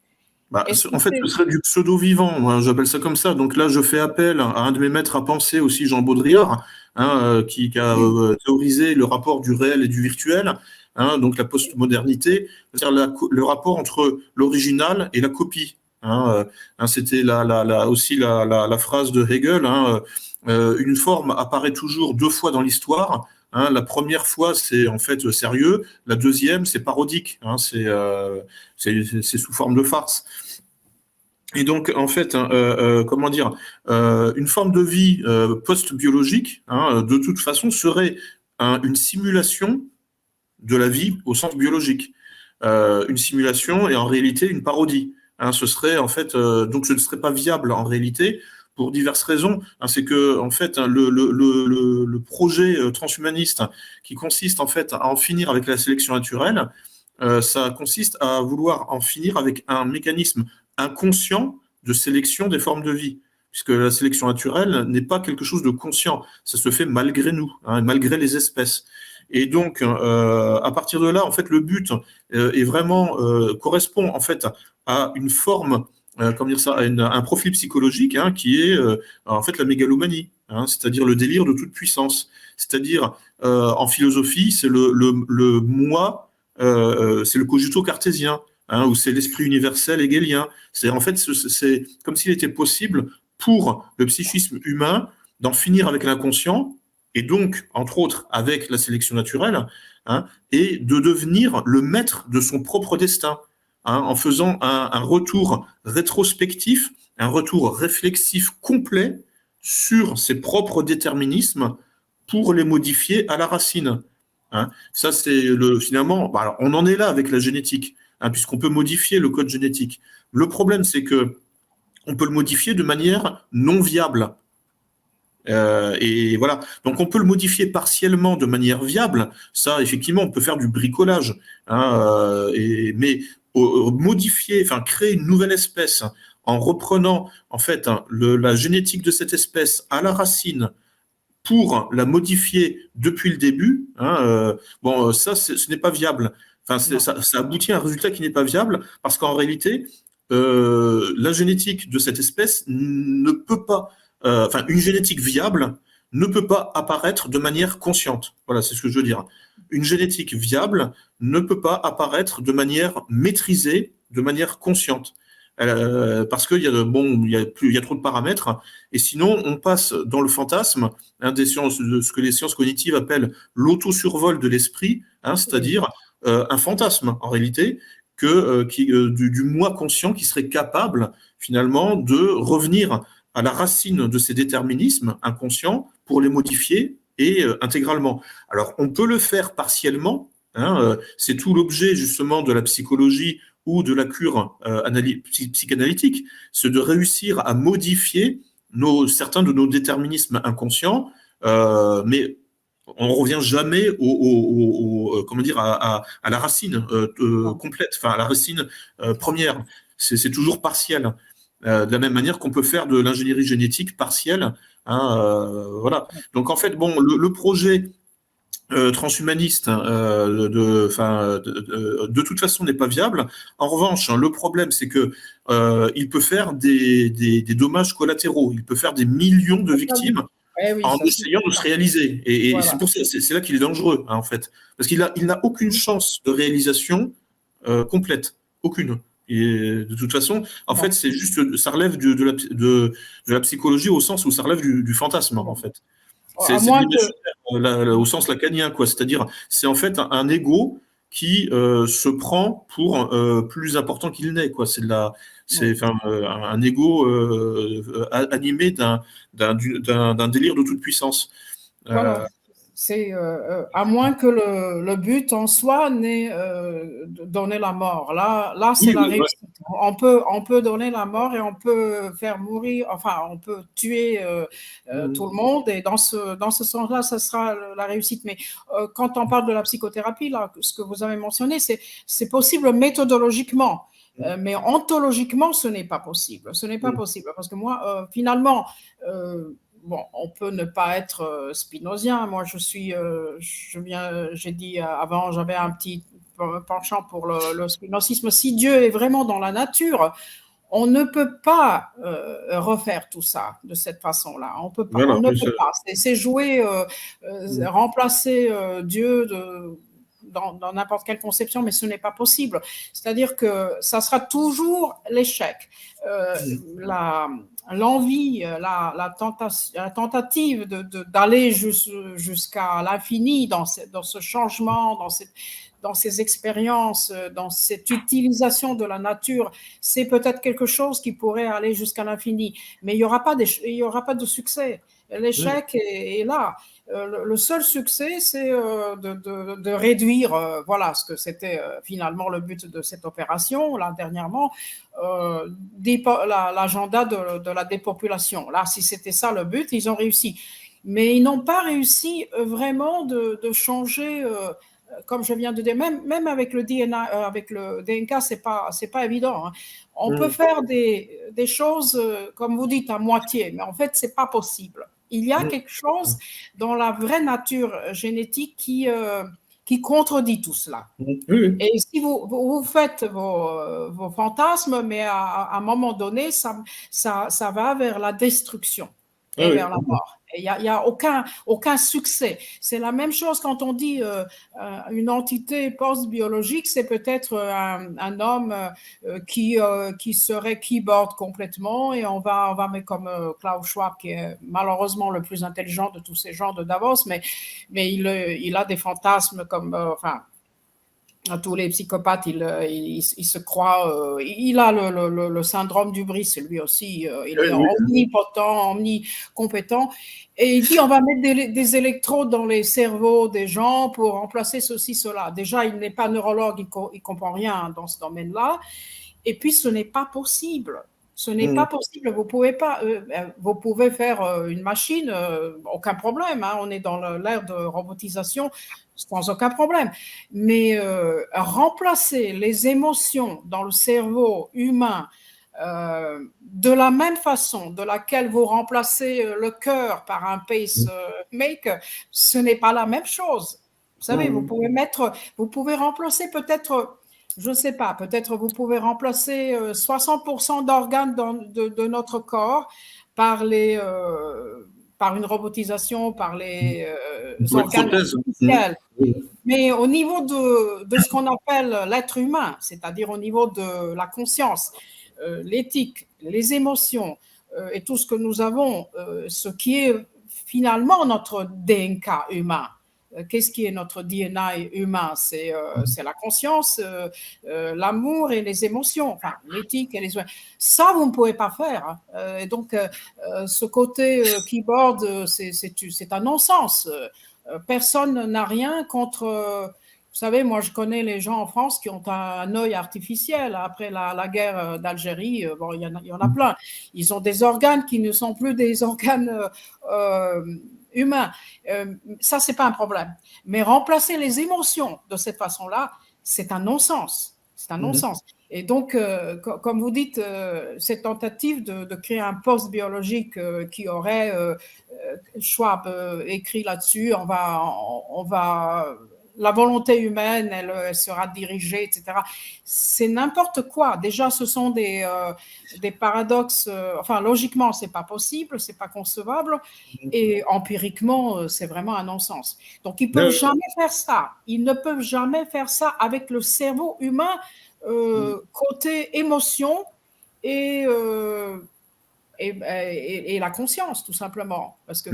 En fait, ce serait du pseudo-vivant, moi, j'appelle ça comme ça. Donc là, je fais appel à un de mes maîtres à penser aussi, Jean Baudrillard, qui a théorisé le rapport du réel et du virtuel, donc la postmodernité, c'est-à-dire le rapport entre l'original et la copie. C'était aussi la phrase de Hegel, une forme apparaît toujours 2 fois dans l'histoire. La première fois, c'est en fait sérieux. La deuxième, c'est parodique. C'est sous forme de farce. Et donc, en fait, comment dire, une forme de vie post-biologique, de toute façon, serait une simulation de la vie au sens biologique. Une simulation et en réalité une parodie. Ce serait en fait, donc ce ne serait pas viable en réalité pour diverses raisons. C'est que en fait le projet transhumaniste qui consiste en fait à en finir avec la sélection naturelle, ça consiste à vouloir en finir avec un mécanisme inconscient de sélection des formes de vie, puisque la sélection naturelle n'est pas quelque chose de conscient, ça se fait malgré nous, malgré les espèces. Et donc, à partir de là, en fait, le but est vraiment correspond en fait à une forme, comment dire ça, à un profil psychologique qui est en fait la mégalomanie, c'est-à-dire le délire de toute puissance. C'est-à-dire, en philosophie, c'est le moi, c'est le cogito cartésien, ou c'est l'esprit universel hegelien. C'est en fait, c'est comme s'il était possible pour le psychisme humain d'en finir avec l'inconscient, et donc, entre autres, avec la sélection naturelle, et de devenir le maître de son propre destin, en faisant un retour rétrospectif, un retour réflexif complet sur ses propres déterminismes pour les modifier à la racine. Ça, c'est finalement, alors, on en est là avec la génétique, puisqu'on peut modifier le code génétique. Le problème, c'est que on peut le modifier de manière non viable. Et voilà. Donc, on peut le modifier partiellement de manière viable. Ça, effectivement, on peut faire du bricolage. Mais modifier, enfin, créer une nouvelle espèce en reprenant, en fait, la génétique de cette espèce à la racine pour la modifier depuis le début, ça, ce n'est pas viable. Enfin, ça aboutit à un résultat qui n'est pas viable parce qu'en réalité, la génétique de cette espèce ne peut pas une génétique viable ne peut pas apparaître de manière consciente. Voilà, c'est ce que je veux dire. Une génétique viable ne peut pas apparaître de manière maîtrisée, de manière consciente. Parce qu'il y a trop de paramètres, et sinon on passe dans le fantasme de ce que les sciences cognitives appellent l'auto-survol de l'esprit, c'est-à-dire un fantasme en réalité du moi conscient qui serait capable finalement de revenir à la racine de ces déterminismes inconscients pour les modifier et intégralement. Alors, on peut le faire partiellement, c'est tout l'objet justement de la psychologie ou de la cure psychanalytique, c'est de réussir à modifier certains de nos déterminismes inconscients, mais on ne revient jamais comment dire, à la racine complète, enfin à la racine première. C'est toujours partiel. De la même manière qu'on peut faire de l'ingénierie génétique partielle. Voilà. Donc en fait, le projet transhumaniste de toute façon n'est pas viable. En revanche, le problème, c'est que il peut faire des dommages collatéraux. Il peut faire des millions de victimes en essayant de se réaliser. Et voilà. C'est pour ça, c'est là qu'il est dangereux, en fait, parce qu'il n'a aucune chance de réalisation complète, aucune. Et de toute façon, en fait, c'est juste, ça relève de la psychologie au sens où ça relève du fantasme, en fait. C'est au sens lacanien, quoi. C'est-à-dire, c'est en fait un ego qui se prend pour plus important qu'il n'est, quoi. C'est C'est un ego animé d'un délire de toute puissance. Voilà. C'est à moins que le but en soi n'est de donner la mort. Là c'est la réussite. On peut donner la mort et on peut faire mourir, enfin, on peut tuer tout le monde. Et dans ce sens-là, ça sera la réussite. Mais quand on parle de la psychothérapie, là, ce que vous avez mentionné, c'est possible méthodologiquement. Mais ontologiquement, ce n'est pas possible. Ce n'est pas possible. Parce que moi, finalement, bon, on peut ne pas être spinozien. Moi, j'ai dit avant, j'avais un petit penchant pour le spinozisme. Si Dieu est vraiment dans la nature, on ne peut pas refaire tout ça de cette façon-là. On peut pas. Voilà, on ne peut pas. C'est jouer, remplacer Dieu dans n'importe quelle conception, mais ce n'est pas possible. C'est-à-dire que ça sera toujours l'échec. L'envie, la tentative d'aller jusqu'à l'infini dans ce changement, dans ces expériences, dans cette utilisation de la nature, c'est peut-être quelque chose qui pourrait aller jusqu'à l'infini. Mais il n'y aura pas de succès. L'échec est là. Le seul succès, c'est de réduire, voilà ce que c'était finalement le but de cette opération, là, dernièrement, l'agenda de la dépopulation. Là, si c'était ça le but, ils ont réussi. Mais ils n'ont pas réussi vraiment de changer, comme je viens de dire, même avec le DNA, avec le DNK, c'est pas évident. Hein. On peut faire des choses, comme vous dites, à moitié, mais en fait, c'est pas possible. Il y a quelque chose dans la vraie nature génétique qui contredit tout cela. Et si vous faites vos fantasmes, mais à un moment donné, ça va vers la destruction et vers la mort. Il n'y a aucun succès. C'est la même chose quand on dit une entité post-biologique, c'est peut-être un homme qui serait keyboard complètement, et on va mettre comme Klaus Schwab, qui est malheureusement le plus intelligent de tous ces gens de Davos, mais il a des fantasmes comme, tous les psychopathes, il se croit, il a le syndrome du bris, lui aussi, il est omnipotent, omnicompétent, et il dit on va mettre des électrodes dans les cerveaux des gens pour remplacer ceci, cela. Déjà, il n'est pas neurologue, il comprend rien dans ce domaine-là, et puis ce n'est pas possible. Ce n'est pas possible. Vous pouvez faire une machine, aucun problème. Hein, on est dans l'ère de robotisation, sans aucun problème. Mais remplacer les émotions dans le cerveau humain de la même façon de laquelle vous remplacez le cœur par un pacemaker, ce n'est pas la même chose. Vous savez, vous pouvez remplacer peut-être, je ne sais pas, peut-être vous pouvez remplacer 60% d'organes de notre corps par une robotisation, par les organes artificiels. Mais au niveau de ce qu'on appelle l'être humain, c'est-à-dire au niveau de la conscience, l'éthique, les émotions et tout ce que nous avons, ce qui est finalement notre DNK humain. Qu'est-ce qui est notre DNA humain? C'est la conscience, l'amour et les émotions, enfin l'éthique et les... Ça, vous ne pouvez pas faire. Hein. Et donc, ce côté keyboard, c'est un non-sens. Personne n'a rien contre... vous savez, moi, je connais les gens en France qui ont un œil artificiel. Après la guerre d'Algérie, bon, il y en a plein. Ils ont des organes qui ne sont plus des organes humains. Ça, c'est pas un problème. Mais remplacer les émotions de cette façon-là, c'est un non-sens. C'est un non-sens. Et donc, comme vous dites, cette tentative de créer un poste biologique qui aurait, Schwab écrit là-dessus, la volonté humaine, elle sera dirigée, etc. C'est n'importe quoi. Déjà, ce sont des paradoxes. Enfin, logiquement, c'est pas possible, c'est pas concevable, et empiriquement, c'est vraiment un non-sens. Donc, ils peuvent jamais faire ça. Ils ne peuvent jamais faire ça avec le cerveau humain côté émotion et la conscience, tout simplement, parce que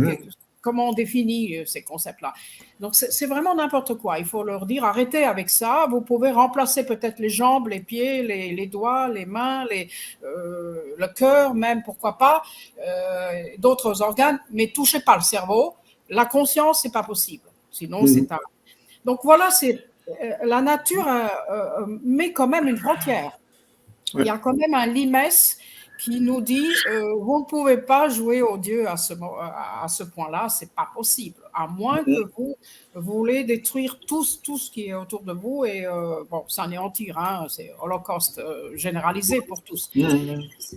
comment on définit ces concepts-là. Donc, c'est vraiment n'importe quoi. Il faut leur dire, arrêtez avec ça. Vous pouvez remplacer peut-être les jambes, les pieds, les doigts, les mains, le cœur même, pourquoi pas, d'autres organes, mais touchez pas le cerveau. La conscience, c'est pas possible. Sinon, c'est un... Donc, voilà, la nature met quand même une frontière. Il y a quand même un limès qui nous dit vous ne pouvez pas jouer au Dieu à ce point-là, c'est pas possible, à moins que vous voulez détruire tout ce qui est autour de vous et s'anéantir, hein, c'est holocauste généralisé pour tous.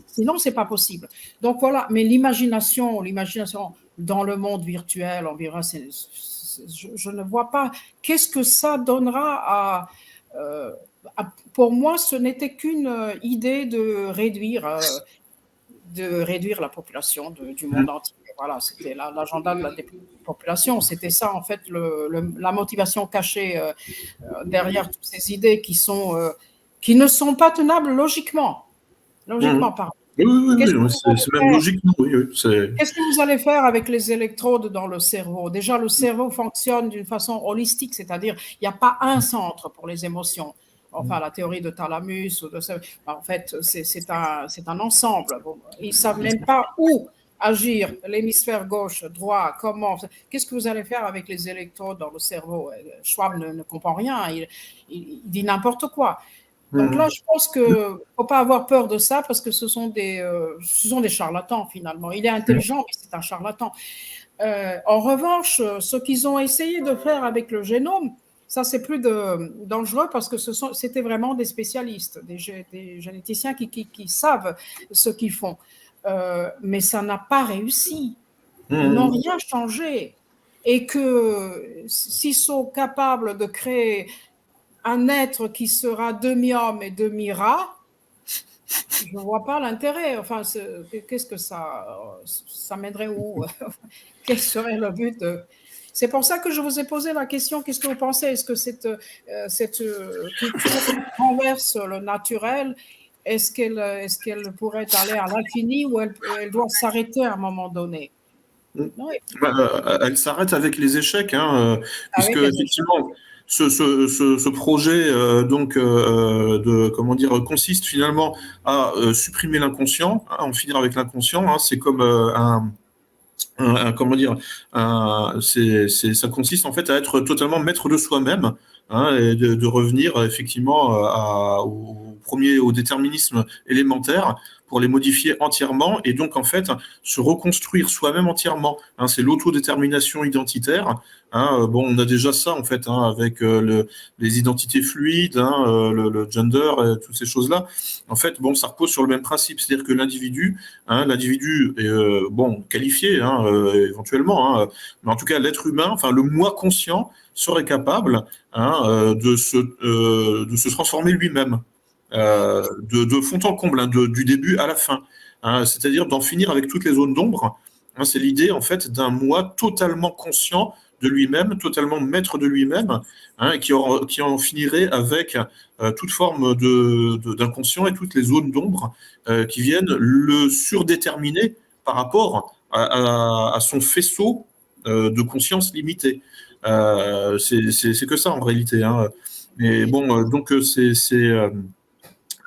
Sinon, c'est pas possible. Donc voilà, mais l'imagination dans le monde virtuel, on verra, je ne vois pas qu'est-ce que ça donnera pour moi, ce n'était qu'une idée de réduire la population du monde entier. Voilà, c'était l'agenda de la dépopulation. C'était ça, en fait, la motivation cachée derrière toutes ces idées qui ne sont pas tenables logiquement parlant. Oui, c'est même logiquement, oui. Qu'est-ce que vous allez faire avec les électrodes dans le cerveau? Déjà, le cerveau fonctionne d'une façon holistique, c'est-à-dire il n'y a pas un centre pour les émotions. Enfin, la théorie de Thalamus, en fait, c'est un ensemble. Ils ne savent même pas où agir, l'hémisphère gauche, droit, comment. Qu'est-ce que vous allez faire avec les électrodes dans le cerveau? Schwab ne comprend rien, il dit n'importe quoi. Donc là, je pense qu'il ne faut pas avoir peur de ça parce que ce sont des charlatans, finalement. Il est intelligent, mais c'est un charlatan. En revanche, ce qu'ils ont essayé de faire avec le génome, ça, c'est plus dangereux parce que c'était vraiment des spécialistes, des généticiens qui savent ce qu'ils font. Mais ça n'a pas réussi. Ils n'ont rien changé. Et que s'ils sont capables de créer un être qui sera demi-homme et demi-rat, je ne vois pas l'intérêt. Enfin, qu'est-ce que ça mènerait où? Quel serait le but C'est pour ça que je vous ai posé la question, qu'est-ce que vous pensez? Est-ce que cette culture renverse le naturel? Est-ce qu'elle pourrait aller à l'infini ou elle doit s'arrêter à un moment donné? Elle s'arrête avec les échecs, hein, puisque effectivement, ce projet consiste finalement à supprimer l'inconscient, hein, en finir avec l'inconscient. Hein, c'est comme ça consiste en fait à être totalement maître de soi-même, hein, et de revenir effectivement au déterminisme élémentaire pour les modifier entièrement et donc en fait se reconstruire soi-même entièrement. Hein, c'est l'autodétermination identitaire. Hein, on a déjà ça en fait, hein, avec les identités fluides, hein, le gender, toutes ces choses-là. En fait, ça repose sur le même principe, c'est-à-dire que l'individu est qualifié, hein, éventuellement, hein, mais en tout cas l'être humain, enfin le moi conscient serait capable, hein, de se transformer lui-même. De fond en comble, hein, du début à la fin, hein, c'est-à-dire d'en finir avec toutes les zones d'ombre. Hein, c'est l'idée en fait d'un moi totalement conscient de lui-même, totalement maître de lui-même, hein, qui en finirait avec toute forme d'inconscient et toutes les zones d'ombre qui viennent le surdéterminer par rapport à son faisceau de conscience limité. C'est que ça en réalité. Hein. Mais donc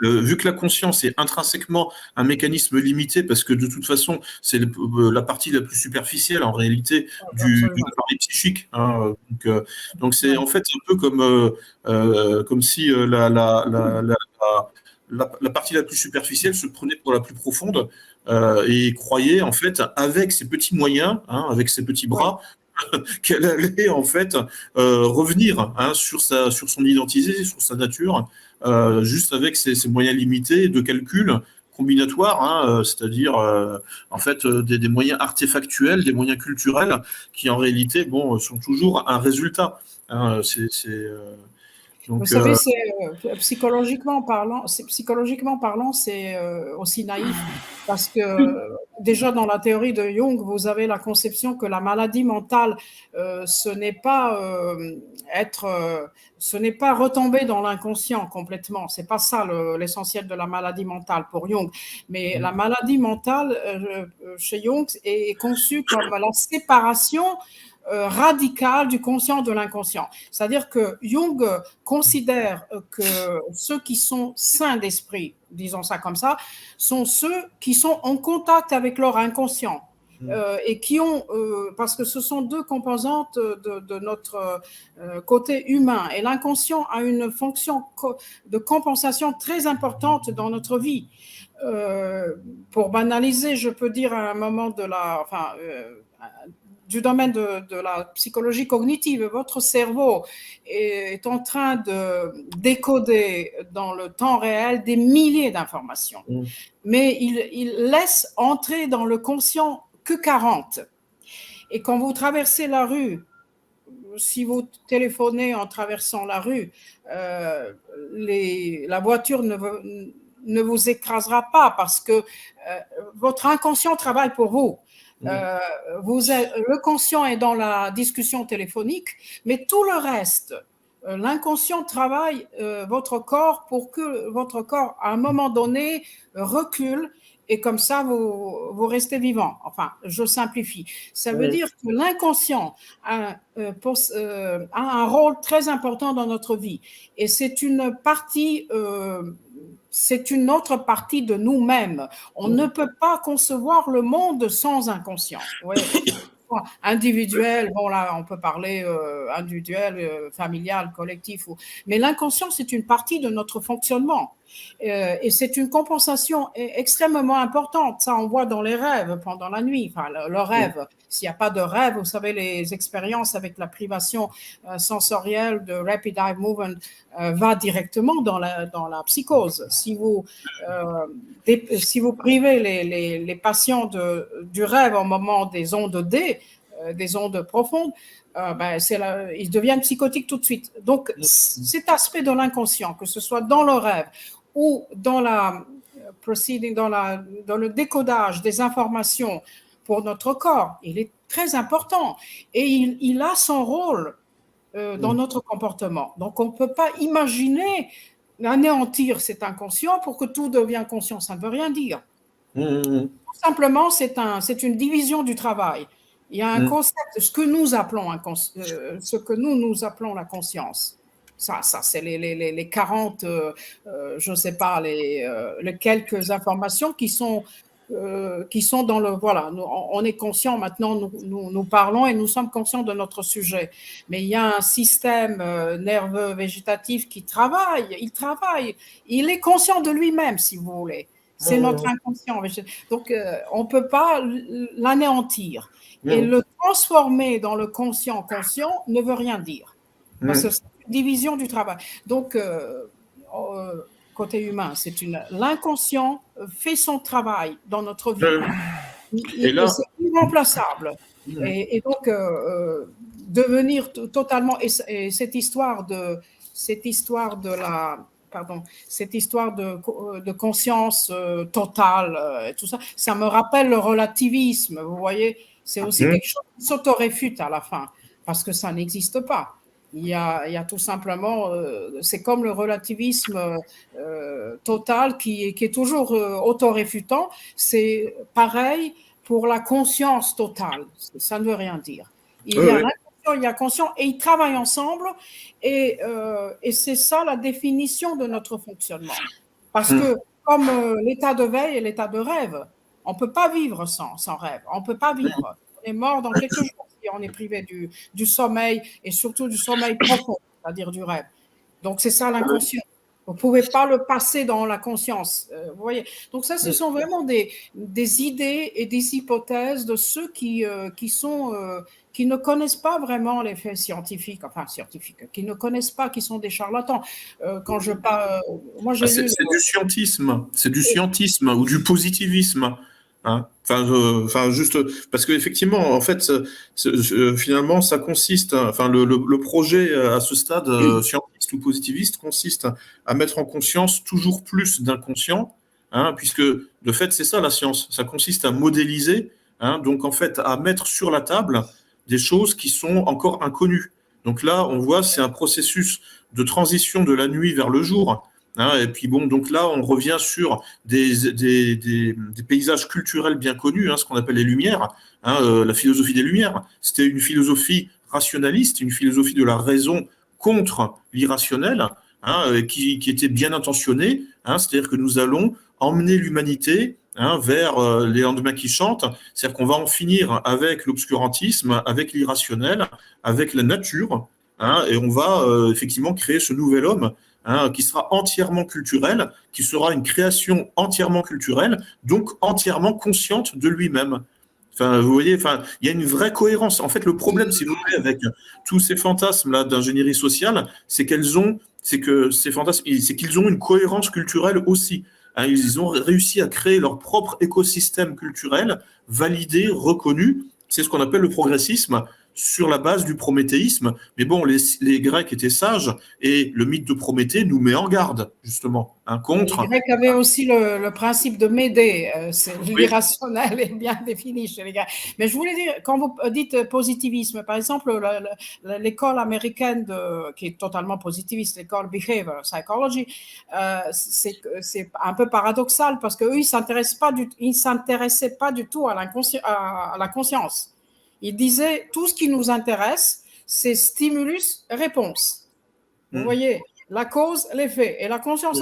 vu que la conscience est intrinsèquement un mécanisme limité, parce que de toute façon, c'est la partie la plus superficielle en réalité du appareil psychique. Hein. Donc c'est en fait un peu comme si la partie la plus superficielle se prenait pour la plus profonde et croyait en fait, avec ses petits moyens, hein, avec ses petits bras, qu'elle allait en fait revenir, hein, sur son identité, sur sa nature, juste avec ses moyens limités de calcul combinatoire, hein, c'est-à-dire en fait des moyens artefactuels, des moyens culturels qui en réalité sont toujours un résultat. Hein, Donc, Vous savez, psychologiquement parlant, c'est aussi naïf parce que déjà dans la théorie de Jung, vous avez la conception que la maladie mentale, ce n'est pas ce n'est pas retomber dans l'inconscient complètement. C'est pas ça l'essentiel de la maladie mentale pour Jung. Mais la maladie mentale chez Jung est conçue comme la séparation radicale du conscient de l'inconscient. C'est-à-dire que Jung considère que ceux qui sont sains d'esprit, disons ça comme ça, sont ceux qui sont en contact avec leur inconscient. Et qui ont, parce que ce sont deux composantes de notre côté humain, et l'inconscient a une fonction de compensation très importante dans notre vie. Pour banaliser, je peux dire à un moment du domaine de la psychologie cognitive, votre cerveau est en train de décoder dans le temps réel des milliers d'informations. Mais il laisse entrer dans le conscient que 40. Et quand vous traversez la rue, si vous téléphonez en traversant la rue, la voiture ne vous écrasera pas parce que votre inconscient travaille pour vous. Le conscient est dans la discussion téléphonique, mais tout le reste, l'inconscient travaille votre corps pour que votre corps, à un moment donné, recule et comme ça, vous restez vivant. Enfin, je simplifie. Ça veut dire que l'inconscient a un rôle très important dans notre vie et c'est une partie... c'est une autre partie de nous-mêmes. On ne peut pas concevoir le monde sans inconscient. Ouais. Individuel, bon là, on peut parler individuel, familial, collectif. Mais l'inconscient, c'est une partie de notre fonctionnement. Et c'est une compensation extrêmement importante. Ça, on voit dans les rêves pendant la nuit. Enfin, le rêve, s'il n'y a pas de rêve, vous savez, les expériences avec la privation sensorielle de Rapid Eye Movement va directement dans la psychose. Si vous privez les patients du rêve au moment des ondes D, des ondes profondes, ils deviennent psychotiques tout de suite. Donc, cet aspect de l'inconscient, que ce soit dans le rêve ou dans le décodage des informations pour notre corps, il est très important et il a son rôle dans notre comportement. Donc, on ne peut pas imaginer anéantir cet inconscient pour que tout devienne conscient. Ça ne veut rien dire. Tout simplement, c'est une division du travail. Il y a un concept, ce que nous appelons la conscience. Ça c'est les 40, je ne sais pas, les quelques informations qui sont dans le... Voilà, on est conscient maintenant, nous parlons et nous sommes conscients de notre sujet. Mais il y a un système nerveux végétatif qui travaille, il est conscient de lui-même, si vous voulez. C'est notre inconscient. Donc, on ne peut pas l'anéantir. Et le transformer dans le conscient ne veut rien dire. Parce que c'est une division du travail. Donc, côté humain, l'inconscient fait son travail dans notre vie. C'est irremplaçable. Et donc, devenir totalement... Et cette histoire de conscience totale, tout ça, ça me rappelle le relativisme, vous voyez, c'est aussi quelque chose qui s'autoréfute à la fin, parce que ça n'existe pas. Il y a tout simplement, c'est comme le relativisme total qui est toujours autoréfutant, c'est pareil pour la conscience totale, ça ne veut rien dire. Il y a conscient et ils travaillent ensemble et c'est ça la définition de notre fonctionnement. Parce que comme l'état de veille et l'état de rêve, on ne peut pas vivre sans rêve, on ne peut pas vivre. On est mort dans quelques jours si on est privé du sommeil et surtout du sommeil profond, c'est-à-dire du rêve. Donc c'est ça l'inconscient. Vous ne pouvez pas le passer dans la conscience. Vous voyez. Donc ça, ce sont vraiment des idées et des hypothèses de ceux qui ne connaissent pas vraiment les faits scientifiques, qui ne connaissent pas, qui sont des charlatans. Quand je parle, moi j'ai c'est du scientisme ou du positivisme. Hein. Enfin, juste parce qu'effectivement, en fait, finalement, ça consiste, enfin, le projet à ce stade scientiste ou positiviste consiste à mettre en conscience toujours plus d'inconscient, hein, puisque de fait, c'est ça la science. Ça consiste à modéliser, hein, donc en fait, à mettre sur la table des choses qui sont encore inconnues. Donc là, on voit, c'est un processus de transition de la nuit vers le jour. Hein, et puis bon, donc là, on revient sur des paysages culturels bien connus, hein, ce qu'on appelle les Lumières, hein, la philosophie des Lumières. C'était une philosophie rationaliste, une philosophie de la raison contre l'irrationnel, hein, qui était bien intentionnée. Hein, c'est-à-dire que nous allons emmener l'humanité, hein, vers les lendemains qui chantent. C'est-à-dire qu'on va en finir avec l'obscurantisme, avec l'irrationnel, avec la nature, hein, et on va effectivement créer ce nouvel homme, hein, qui sera entièrement culturel, qui sera une création entièrement culturelle, donc entièrement consciente de lui-même. Enfin, vous voyez, enfin, il y a une vraie cohérence. En fait, le problème, si vous voulez, avec tous ces fantasmes-là d'ingénierie sociale, c'est que ces fantasmes, c'est qu'ils ont une cohérence culturelle aussi. Hein, ils ont réussi à créer leur propre écosystème culturel, validé, reconnu. C'est ce qu'on appelle le progressisme, sur la base du prométhéisme. Mais bon, les Grecs étaient sages et le mythe de Prométhée nous met en garde, justement, hein, contre. Les Grecs avaient aussi le principe de Médée. Oui. L'irrationnel est bien défini chez les Grecs. Mais je voulais dire, quand vous dites positivisme, par exemple, l'école américaine qui est totalement positiviste, l'école Behavioral Psychology, c'est un peu paradoxal parce qu'eux, ils ne s'intéressaient pas du tout à la conscience. Il disait tout ce qui nous intéresse, c'est stimulus-réponse. Vous voyez, la cause, l'effet. Et la conscience,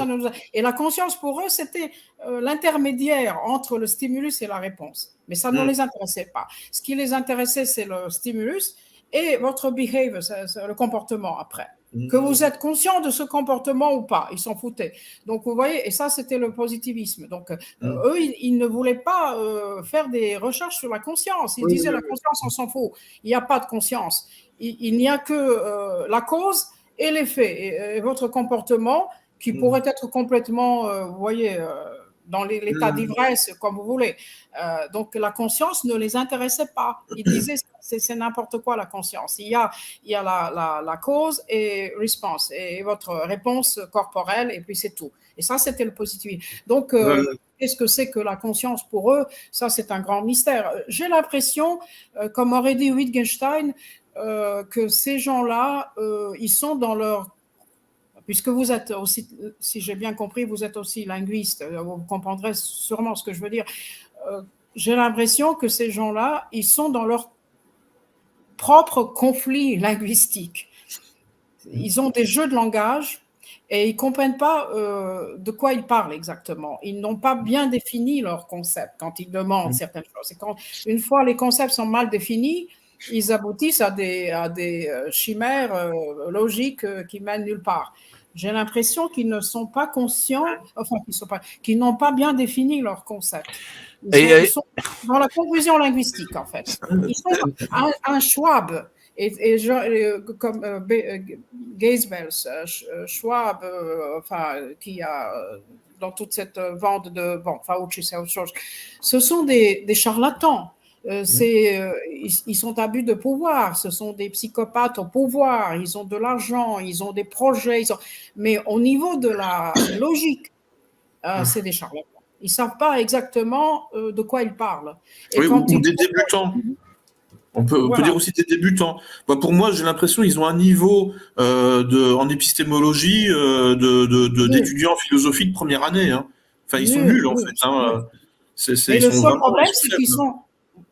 et la conscience pour eux, c'était l'intermédiaire entre le stimulus et la réponse. Mais ça ne les intéressait pas. Ce qui les intéressait, c'est le stimulus et votre behavior, c'est le comportement après. Que vous êtes conscient de ce comportement ou pas, ils s'en foutaient. Donc, vous voyez, et ça, c'était le positivisme. Donc, eux, ils ne voulaient pas faire des recherches sur la conscience. Ils disaient, la conscience, on s'en fout. Il n'y a pas de conscience. Il n'y a que la cause et l'effet. Et votre comportement, qui pourrait être complètement, vous voyez, dans l'état d'ivresse, comme vous voulez. Donc, la conscience ne les intéressait pas. Ils disaient, c'est n'importe quoi la conscience. Il y a la cause et response, et votre réponse corporelle, et puis c'est tout. Et ça, c'était le positivisme. Donc, qu'est-ce que c'est que la conscience pour eux? Ça, c'est un grand mystère. J'ai l'impression, comme aurait dit Wittgenstein, que ces gens-là, ils sont dans leur... Puisque vous êtes aussi, si j'ai bien compris, vous êtes aussi linguiste, vous comprendrez sûrement ce que je veux dire. J'ai l'impression que ces gens-là, ils sont dans leur propre conflit linguistique. Ils ont des jeux de langage et ils ne comprennent pas de quoi ils parlent exactement. Ils n'ont pas bien défini leurs concepts quand ils demandent certaines choses. Et quand, une fois les concepts sont mal définis, ils aboutissent à des chimères logiques qui mènent nulle part. J'ai l'impression qu'ils ne sont pas conscients, enfin, qu'ils n'ont pas bien défini leurs concepts. Ils sont dans la confusion linguistique, en fait. Ils sont un Schwab, comme Geisbels, Schwab, enfin, qui a dans toute cette vente de, bon, Fauci, c'est autre chose. Ce sont des charlatans. Ils sont à but de pouvoir, ce sont des psychopathes au pouvoir, ils ont de l'argent, ils ont des projets, mais au niveau de la logique, c'est des charlatans. Ils ne savent pas exactement de quoi ils parlent. Et oui, ou des débutants. On peut dire aussi des débutants. Bah, pour moi, j'ai l'impression qu'ils ont un niveau en épistémologie d'étudiants en philosophie de première année. Hein. Enfin, ils sont nuls, en fait. Hein. Mais le seul problème, c'est qu'ils sont...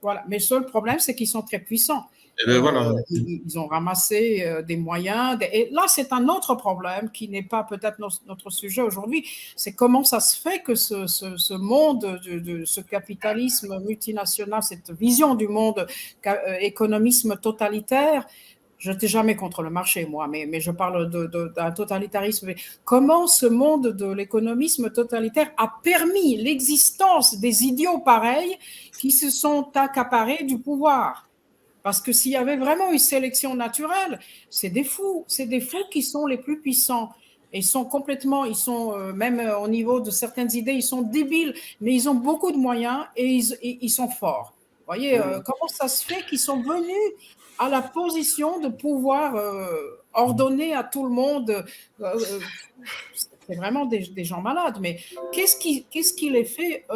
Voilà. Mais le seul problème, c'est qu'ils sont très puissants. Voilà. Ils ont ramassé des moyens. Et là, c'est un autre problème qui n'est pas peut-être notre sujet aujourd'hui. C'est comment ça se fait que ce monde, ce capitalisme multinational, cette vision du monde, économisme totalitaire, je n'étais jamais contre le marché, moi, mais je parle d'un totalitarisme. Comment ce monde de l'économisme totalitaire a permis l'existence des idiots pareils qui se sont accaparés du pouvoir? Parce que s'il y avait vraiment une sélection naturelle, c'est des fous qui sont les plus puissants. Ils sont complètement, même au niveau de certaines idées, ils sont débiles, mais ils ont beaucoup de moyens et ils sont forts. Vous voyez, comment ça se fait qu'ils sont venus à la position de pouvoir ordonner à tout le monde c'est vraiment des gens malades, mais qu'est-ce qui les fait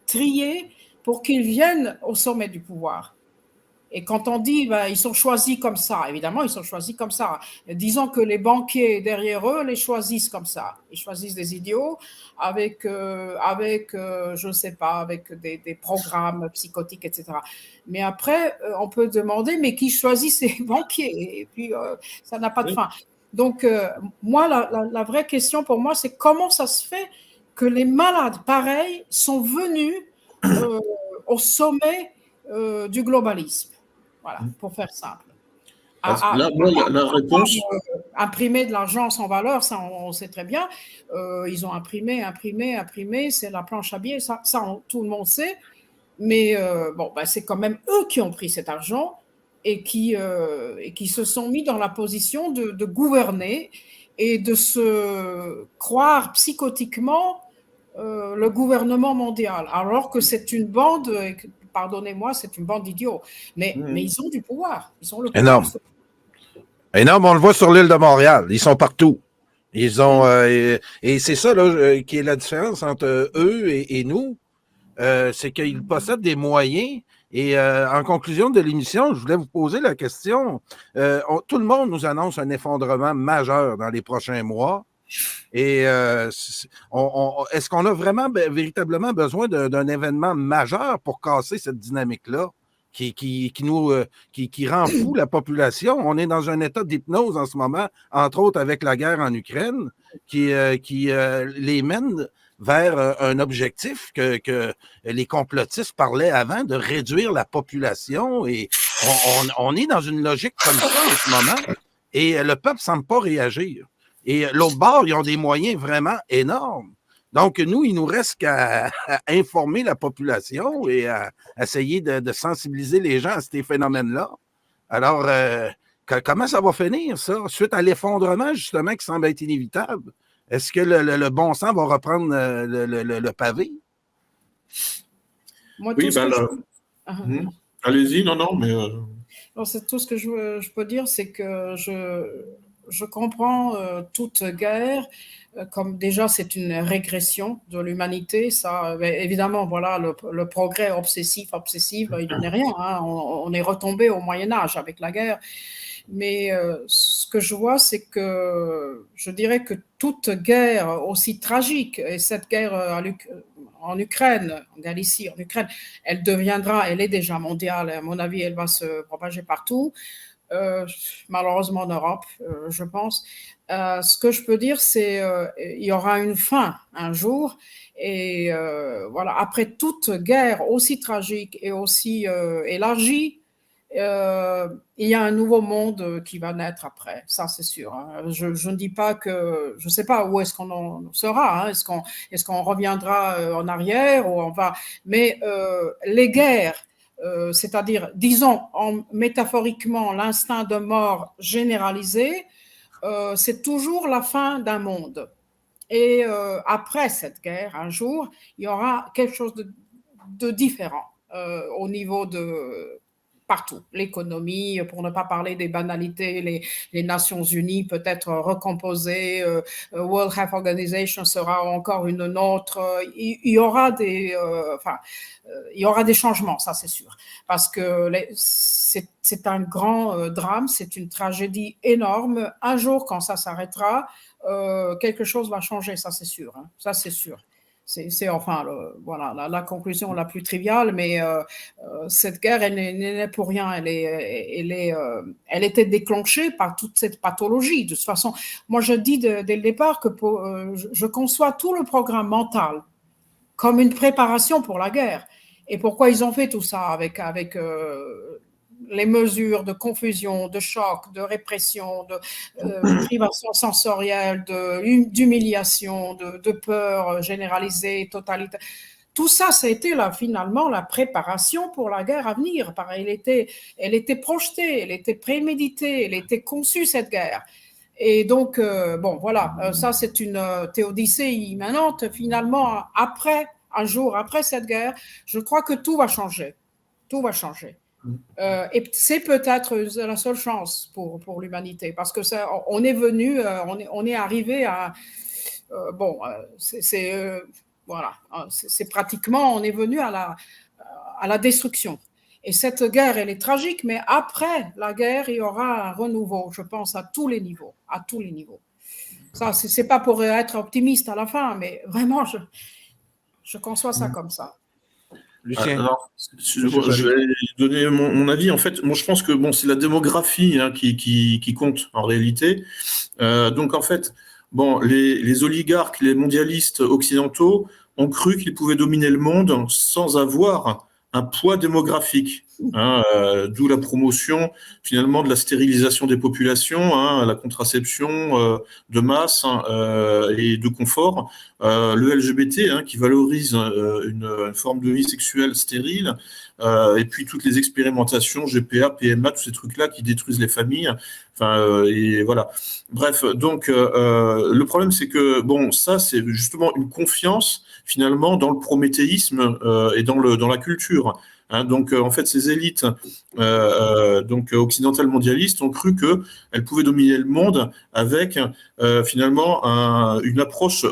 trier pour qu'ils viennent au sommet du pouvoir? Et quand on dit ils sont choisis comme ça, évidemment, ils sont choisis comme ça. Disons que les banquiers derrière eux les choisissent comme ça. Ils choisissent des idiots avec je ne sais pas, avec des programmes psychotiques, etc. Mais après, on peut demander, mais qui choisit ces banquiers? Et puis, ça n'a pas de fin. Donc, moi, la vraie question pour moi, c'est comment ça se fait que les malades pareils sont venus au sommet du globalisme. Voilà, pour faire simple. Là, la réponse. Imprimer de l'argent sans valeur, ça, on sait très bien. Ils ont imprimé, c'est la planche à billets, ça tout le monde sait. Mais c'est quand même eux qui ont pris cet argent et qui se sont mis dans la position de gouverner et de se croire psychotiquement le gouvernement mondial, alors que c'est une bande, pardonnez-moi, c'est une bande d'idiots, mais ils ont du pouvoir, ils ont le pouvoir. Énorme, on le voit sur l'île de Montréal, ils sont partout. Ils ont et c'est ça là, qui est la différence entre eux et nous, c'est qu'ils possèdent des moyens. Et en conclusion de l'émission, je voulais vous poser la question. Tout le monde nous annonce un effondrement majeur dans les prochains mois. Et est-ce qu'on a vraiment véritablement besoin d'un événement majeur pour casser cette dynamique-là qui rend fou la population? On est dans un état d'hypnose en ce moment, entre autres avec la guerre en Ukraine, qui les mène vers un objectif que les complotistes parlaient avant, de réduire la population. Et on est dans une logique comme ça en ce moment. Et le peuple ne semble pas réagir. Et l'autre bord, ils ont des moyens vraiment énormes. Donc, nous, il nous reste qu'à informer la population et à essayer de sensibiliser les gens à ces phénomènes-là. Alors, comment ça va finir, ça? Suite à l'effondrement, justement, qui semble être inévitable, est-ce que le bon sens va reprendre le pavé? Moi, oui, allez-y, non, mais... c'est tout ce que je peux dire, c'est que je comprends toute guerre comme déjà c'est une régression de l'humanité. Ça, évidemment, voilà, le progrès obsessif, il n'en est rien. Hein. On est retombé au Moyen-Âge avec la guerre. Mais ce que je vois, c'est que je dirais que toute guerre aussi tragique, et cette guerre en Ukraine, en Galicie, en Ukraine, elle est déjà mondiale. À mon avis, elle va se propager partout. Malheureusement en Europe, je pense. Ce que je peux dire, c'est il y aura une fin un jour. Et voilà, après toute guerre aussi tragique et aussi élargie, il y a un nouveau monde qui va naître après, ça c'est sûr. Hein. Je ne dis pas que, je ne sais pas où est-ce qu'on en sera, hein. Est-ce qu'on reviendra en arrière ou on va, mais les guerres, c'est-à-dire, disons métaphoriquement, l'instinct de mort généralisé, c'est toujours la fin d'un monde. Et après cette guerre, un jour, il y aura quelque chose de différent au niveau de partout, l'économie, pour ne pas parler des banalités, les Nations Unies peut-être recomposées, World Health Organization sera encore une autre, il y aura il y aura des changements, ça c'est sûr, parce que c'est un grand drame, c'est une tragédie énorme. Un jour, quand ça s'arrêtera, quelque chose va changer, ça c'est sûr, hein, ça c'est sûr. C'est enfin voilà, la conclusion la plus triviale, mais cette guerre, elle n'est pour rien. Elle était déclenchée par toute cette pathologie. De toute façon, moi je dis dès le départ que je conçois tout le programme mental comme une préparation pour la guerre. Et pourquoi ils ont fait tout ça avec les mesures de confusion, de choc, de répression, de privation sensorielle, d'humiliation, de peur généralisée, totalitaire. Tout ça, ça a été finalement la préparation pour la guerre à venir. Elle était projetée, elle était préméditée, elle était conçue, cette guerre. Et donc, bon, voilà, ça c'est une théodicée immanente. Finalement, un jour après cette guerre, je crois que tout va changer. Tout va changer. Et c'est peut-être la seule chance pour l'humanité, parce que ça, on est venu, on est arrivé à... bon, voilà, c'est pratiquement, on est venu à la destruction. Et cette guerre, elle est tragique, mais après la guerre, il y aura un renouveau, je pense, à tous les niveaux, à tous les niveaux. Ça, c'est pas pour être optimiste à la fin, mais vraiment, je conçois ça comme ça. Lucien. Alors, je vais donner mon avis. En fait, moi, je pense que bon, c'est la démographie qui compte en réalité. Donc, en fait, bon, les oligarques, les mondialistes occidentaux ont cru qu'ils pouvaient dominer le monde sans avoir un poids démographique. D'où la promotion finalement de la stérilisation des populations, la contraception de masse et de confort, le LGBT qui valorise une forme de vie sexuelle stérile, et puis toutes les expérimentations GPA, PMA, tous ces trucs-là qui détruisent les familles. Et voilà. Bref, donc le problème c'est que bon, ça c'est justement une confiance finalement dans le prométhéisme et dans la culture. Donc, en fait, ces élites donc occidentales mondialistes ont cru qu'elles pouvaient dominer le monde avec finalement une approche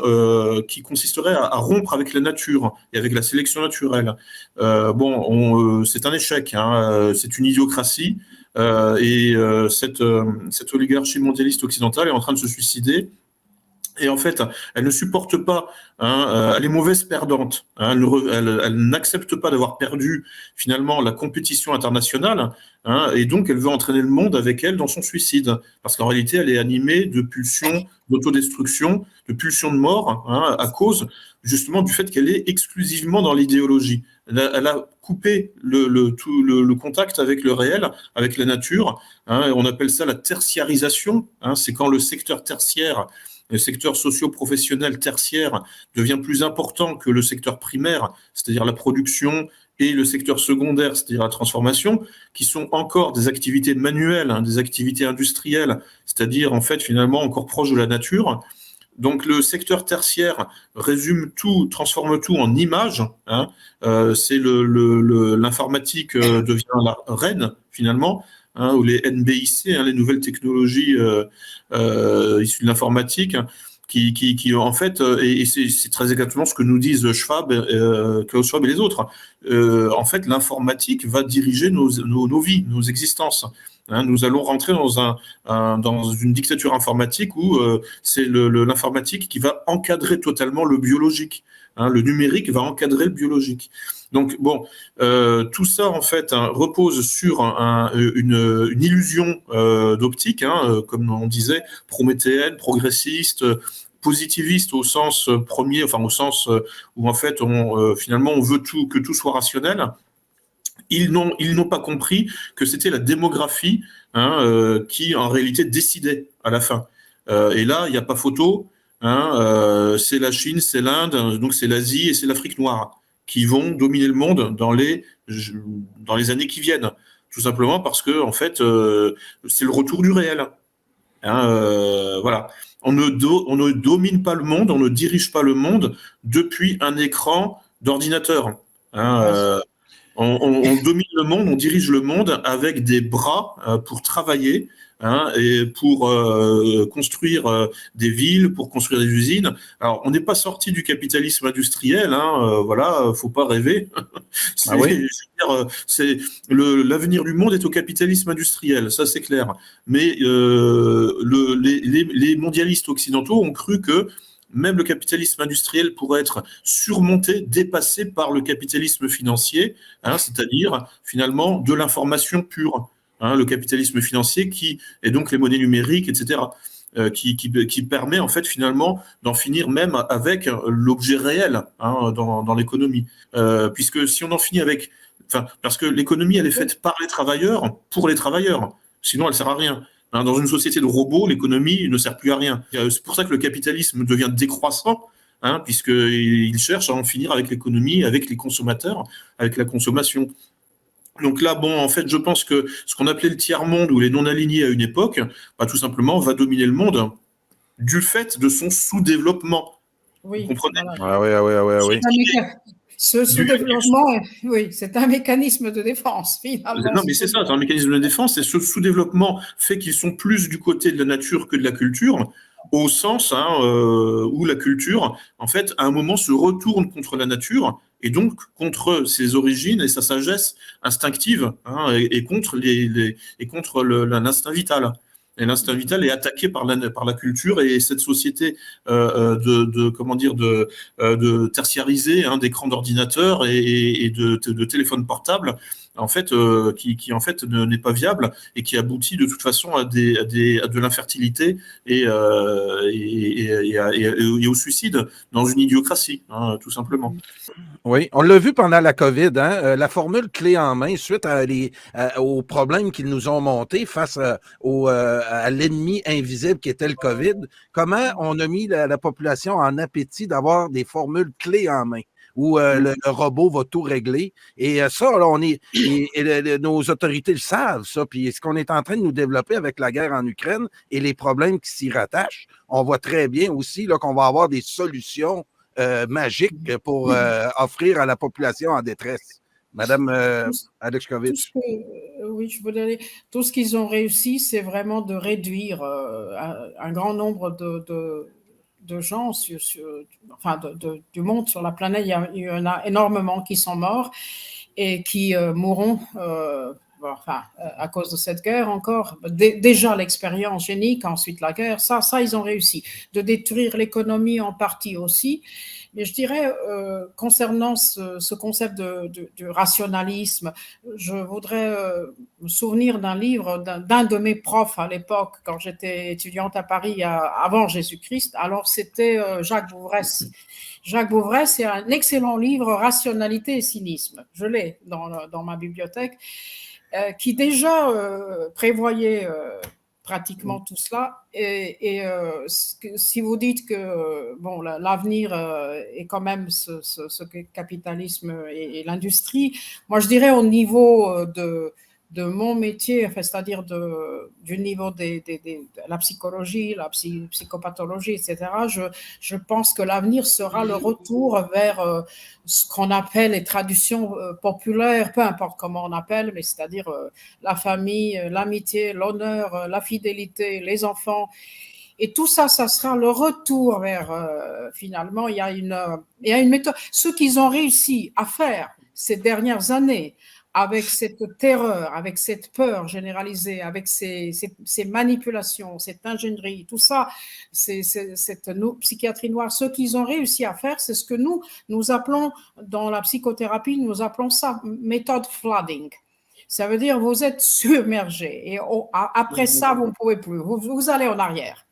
qui consisterait à rompre avec la nature et avec la sélection naturelle. C'est un échec, c'est une idiocratie, et cette oligarchie mondialiste occidentale est en train de se suicider. Et en fait, elle ne supporte pas, elle est mauvaise perdante. Elle n'accepte pas d'avoir perdu finalement la compétition internationale, et donc elle veut entraîner le monde avec elle dans son suicide, parce qu'en réalité, elle est animée de pulsions d'autodestruction, de pulsions de mort, à cause justement du fait qu'elle est exclusivement dans l'idéologie. Elle a coupé le contact avec le réel, avec la nature. On appelle ça la tertiarisation. C'est quand le secteur tertiaire, le secteur socio-professionnel tertiaire devient plus important que le secteur primaire, c'est-à-dire la production, et le secteur secondaire, c'est-à-dire la transformation, qui sont encore des activités manuelles, des activités industrielles, c'est-à-dire en fait finalement encore proches de la nature. Donc le secteur tertiaire résume tout, transforme tout en images. C'est l'informatique devient la reine finalement. Ou les NBIC, les nouvelles technologies issues de l'informatique, qui en fait, et c'est très exactement ce que nous disent Klaus Schwab et les autres, en fait, l'informatique va diriger nos vies, nos existences. Nous allons rentrer dans une dictature informatique où c'est l'informatique qui va encadrer totalement le biologique. Le numérique va encadrer le biologique. Donc, bon, tout ça, en fait, repose sur une illusion d'optique, comme on disait, prométhéenne, progressiste, positiviste au sens premier, enfin au sens où, en fait, finalement, on veut que tout soit rationnel. Ils n'ont pas compris que c'était la démographie qui, en réalité, décidait à la fin. Et là, il n'y a pas photo. C'est la Chine, c'est l'Inde, donc c'est l'Asie et c'est l'Afrique noire qui vont dominer le monde dans les années qui viennent. Tout simplement parce que, en fait, c'est le retour du réel. Voilà. On ne domine pas le monde, on ne dirige pas le monde depuis un écran d'ordinateur. On domine le monde, on dirige le monde avec des bras pour travailler, et pour construire des villes, pour construire des usines. Alors, on n'est pas sorti du capitalisme industriel, voilà, faut pas rêver. L'avenir du monde est au capitalisme industriel, ça c'est clair. Mais les mondialistes occidentaux ont cru que même le capitalisme industriel pourrait être surmonté, dépassé par le capitalisme financier, c'est-à-dire finalement de l'information pure. Le capitalisme financier et donc les monnaies numériques, etc., qui permet en fait finalement d'en finir même avec l'objet réel dans l'économie. Puisque si on en finit avec... parce que l'économie, elle est faite par les travailleurs, pour les travailleurs. Sinon, elle ne sert à rien. Dans une société de robots, l'économie ne sert plus à rien. C'est pour ça que le capitalisme devient décroissant, puisqu'il cherche à en finir avec l'économie, avec les consommateurs, avec la consommation. Donc là, bon, en fait, je pense que ce qu'on appelait le tiers-monde ou les non-alignés à une époque, bah, tout simplement, va dominer le monde du fait de son sous-développement. Vous Oui, comprenez? voilà. Ah oui, ah oui, ah oui, ah oui. Ce sous-développement, oui, c'est un mécanisme de défense, finalement. Non, mais c'est ça, c'est un mécanisme de défense, et ce sous-développement fait qu'ils sont plus du côté de la nature que de la culture, au sens où la culture, en fait, à un moment se retourne contre la nature, et donc contre ses origines et sa sagesse instinctive, et contre l'instinct vital. Et l'instinct vital est attaqué par la culture et cette société de tertiarisée, d'écrans d'ordinateur et de téléphones portables, en fait, qui en fait n'est pas viable et qui aboutit de toute façon à de l'infertilité et au suicide dans une idiocratie, tout simplement. Oui, on l'a vu pendant la COVID, la formule clé en main suite aux problèmes qu'ils nous ont montés face à l'ennemi invisible qui était le COVID. Comment on a mis la population en appétit d'avoir des formules clés en main où le robot va tout régler. Et ça, là, nos autorités le savent, ça. Puis ce qu'on est en train de nous développer avec la guerre en Ukraine et les problèmes qui s'y rattachent, on voit très bien aussi là, qu'on va avoir des solutions magique pour offrir à la population en détresse. Madame Alexkovitch. Oui, je voulais dire, tout ce qu'ils ont réussi, c'est vraiment de réduire un grand nombre de gens, du monde sur la planète. Il y en a énormément qui sont morts et qui mourront à cause de cette guerre encore. Déjà l'expérience génique, ensuite la guerre, ça ils ont réussi. De détruire l'économie en partie aussi. Mais je dirais, concernant ce concept du rationalisme, je voudrais me souvenir d'un livre d'un de mes profs à l'époque, quand j'étais étudiante à Paris avant Jésus-Christ. Alors, c'était Jacques Bouvresse. Jacques Bouvresse, c'est un excellent livre, Rationalité et cynisme. Je l'ai dans ma bibliothèque, qui déjà prévoyait pratiquement tout cela. Et si vous dites que bon, l'avenir est quand même ce capitalisme et l'industrie, moi je dirais au niveau de mon métier, enfin, c'est-à-dire du niveau de la psychologie, la psychopathologie, etc., je pense que l'avenir sera le retour vers ce qu'on appelle les traditions populaires, peu importe comment on appelle, mais c'est-à-dire la famille, l'amitié, l'honneur, la fidélité, les enfants. Et tout ça, ça sera le retour vers, finalement, il y a une méthode. Ce qu'ils ont réussi à faire ces dernières années, avec cette terreur, avec cette peur généralisée, avec ces manipulations, cette ingénierie, tout ça, cette psychiatrie noire, ce qu'ils ont réussi à faire, c'est ce que nous appelons dans la psychothérapie, nous appelons ça méthode flooding. Ça veut dire vous êtes submergé et après ça, vous ne pouvez plus, vous allez en arrière.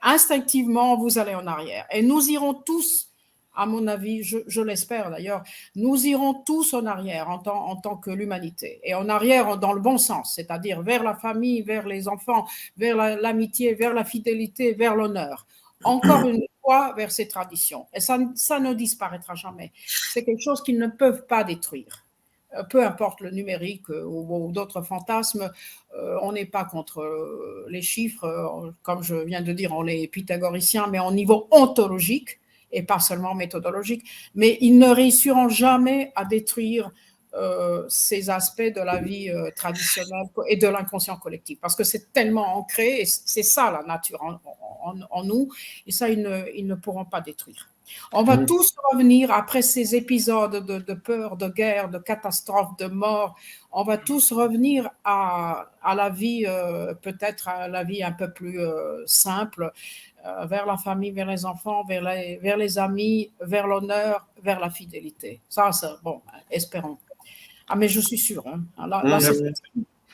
Instinctivement, vous allez en arrière. Et nous irons tous, à mon avis, je l'espère d'ailleurs, nous irons tous en arrière en tant que l'humanité. Et en arrière dans le bon sens, c'est-à-dire vers la famille, vers les enfants, vers l'amitié, vers la fidélité, vers l'honneur. Encore une fois, vers ces traditions. Et ça ne disparaîtra jamais. C'est quelque chose qu'ils ne peuvent pas détruire. Peu importe le numérique ou d'autres fantasmes, on n'est pas contre les chiffres. Comme je viens de dire, on est pythagoricien, mais au niveau ontologique et pas seulement méthodologique. Mais ils ne réussiront jamais à détruire ces aspects de la vie traditionnelle et de l'inconscient collectif, parce que c'est tellement ancré, et c'est ça la nature en nous, et ça, ils ne pourront pas détruire. On va tous revenir après ces épisodes de peur, de guerre, de catastrophe, de mort. On va tous revenir à la vie, peut-être à la vie un peu plus simple, vers la famille, vers les enfants, vers les amis, vers l'honneur, vers la fidélité. Ça bon, espérons. Ah, mais je suis sûre. Là,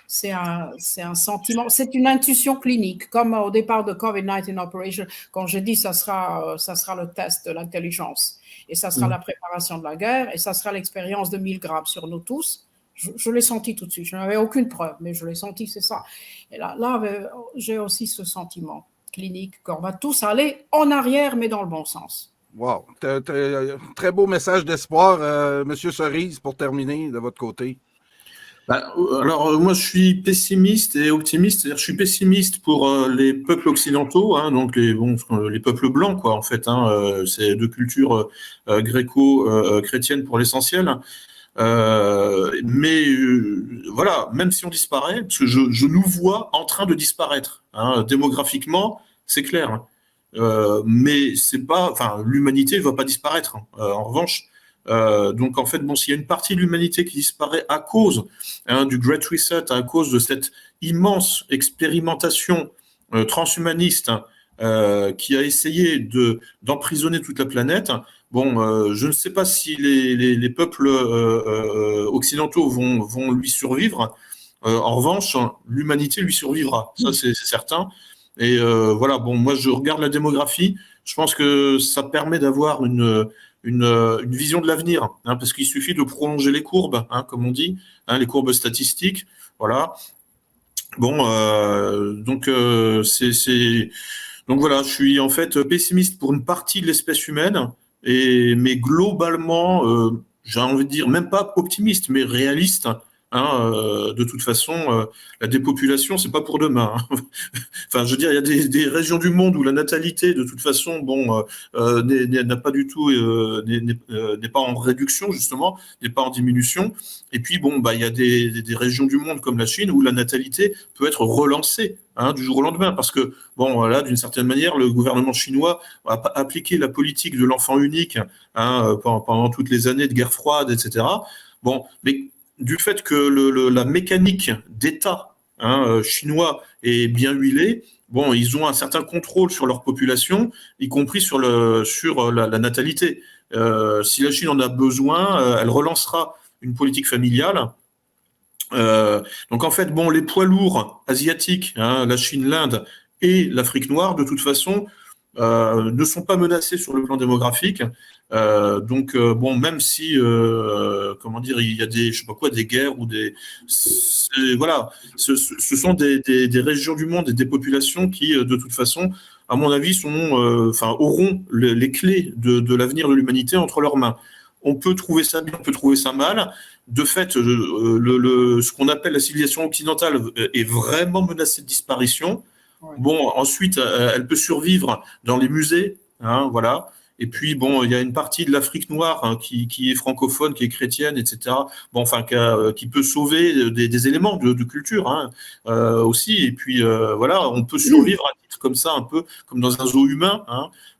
c'est un sentiment, c'est une intuition clinique, comme au départ de COVID-19 Operation, quand j'ai dit ça sera le test de l'intelligence, et ça sera la préparation de la guerre, et ça sera l'expérience de Milgram sur nous tous. Je l'ai senti tout de suite, je n'avais aucune preuve, mais je l'ai senti, c'est ça. Et là j'ai aussi ce sentiment clinique qu'on va tous aller en arrière, mais dans le bon sens. Wow. Très beau message d'espoir, Monsieur Cerise, pour terminer de votre côté. Moi, je suis pessimiste et optimiste. C'est-à-dire, je suis pessimiste pour les peuples occidentaux, hein, donc les peuples blancs, quoi, en fait. C'est de culture gréco-chrétienne pour l'essentiel. Voilà, même si on disparaît, parce que je nous vois en train de disparaître. Démographiquement, c'est clair. Mais c'est pas, enfin, l'humanité ne va pas disparaître. En revanche, donc en fait, s'il y a une partie de l'humanité qui disparaît à cause du Great Reset, à cause de cette immense expérimentation transhumaniste qui a essayé d'emprisonner toute la planète, je ne sais pas si les peuples occidentaux vont lui survivre. En revanche, l'humanité lui survivra. Ça, c'est certain. Et voilà, moi, je regarde la démographie. Je pense que ça permet d'avoir une vision de l'avenir, parce qu'il suffit de prolonger les courbes, comme on dit, les courbes statistiques. Voilà. Donc voilà, je suis en fait pessimiste pour une partie de l'espèce humaine, mais globalement, j'ai envie de dire, même pas optimiste, mais réaliste. De toute façon, la dépopulation, c'est pas pour demain. Enfin, je veux dire, il y a des régions du monde où la natalité, de toute façon, n'a pas du tout, n'est pas en réduction justement, n'est pas en diminution. Et puis il y a des régions du monde comme la Chine où la natalité peut être relancée du jour au lendemain, parce que là, d'une certaine manière, le gouvernement chinois a appliqué la politique de l'enfant unique pendant toutes les années de guerre froide, etc. Mais du fait que la mécanique d'État chinois est bien huilée, ils ont un certain contrôle sur leur population, y compris sur la natalité. Si la Chine en a besoin, elle relancera une politique familiale. Donc en fait, les poids lourds asiatiques, la Chine, l'Inde et l'Afrique noire, de toute façon, ne sont pas menacés sur le plan démographique. Même si, il y a des guerres ou voilà, ce sont des régions du monde et des populations qui, de toute façon, à mon avis, auront les clés de l'avenir de l'humanité entre leurs mains. On peut trouver ça bien, on peut trouver ça mal. De fait, ce qu'on appelle la civilisation occidentale est vraiment menacée de disparition. Ouais. Ensuite, elle peut survivre dans les musées, voilà. Et puis, il y a une partie de l'Afrique noire qui est francophone, qui est chrétienne, etc. Qui peut sauver des éléments de culture aussi. Et puis, voilà, on peut survivre à titre comme ça, un peu comme dans un zoo humain.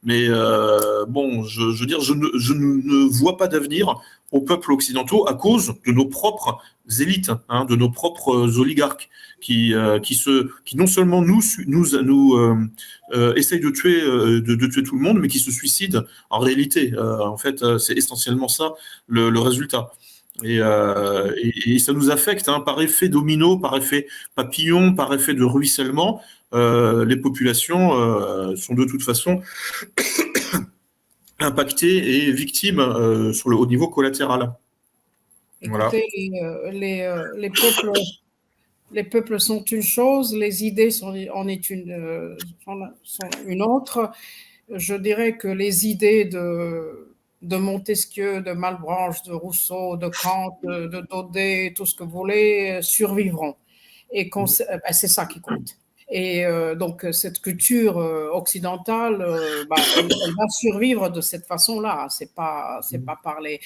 Mais je veux dire, je ne vois pas d'avenir aux peuples occidentaux à cause de nos propres élites, de nos propres oligarques qui non seulement nous essayent de tuer tout le monde, mais qui se suicident en réalité. En fait, c'est essentiellement ça le résultat. Et ça nous affecte par effet domino, par effet papillon, par effet de ruissellement. Les populations sont de toute façon impactées et victimes au niveau collatéral. Écoutez, voilà. Les peuples sont une chose, les idées sont une autre. Je dirais que les idées de Montesquieu, de Malebranche, de Rousseau, de Kant, de Daudet, tout ce que vous voulez, survivront. Et c'est ça qui compte. Et donc, cette culture occidentale, elle va survivre de cette façon-là. C'est pas parler.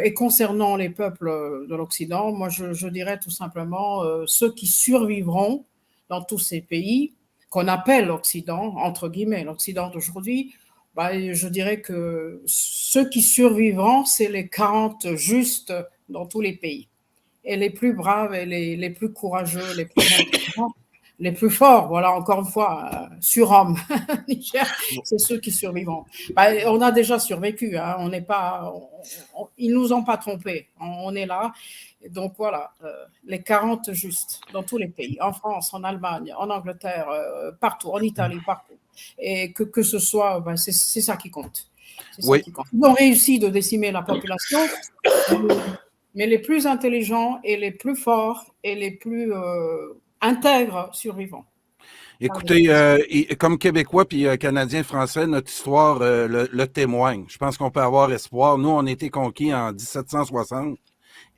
Et concernant les peuples de l'Occident, moi, je dirais tout simplement ceux qui survivront dans tous ces pays qu'on appelle l'Occident, entre guillemets, l'Occident d'aujourd'hui, je dirais que ceux qui survivront, c'est les 40 justes dans tous les pays. Et les plus braves et les plus courageux, les plus intelligents, les plus forts, voilà, encore une fois, surhommes, c'est ceux qui survivront. On a déjà survécu, on n'est pas, ils nous ont pas trompés, on est là. Donc voilà, les 40 justes dans tous les pays, en France, en Allemagne, en Angleterre, partout, en Italie, partout. Et que ce soit, c'est ça qui compte. Oui. Ils ont réussi de décimer la population, mais les plus intelligents et les plus forts et les plus intègres survivants. Écoutez, comme Québécois puis Canadiens français, notre histoire le témoigne. Je pense qu'on peut avoir espoir. Nous, on a été conquis en 1760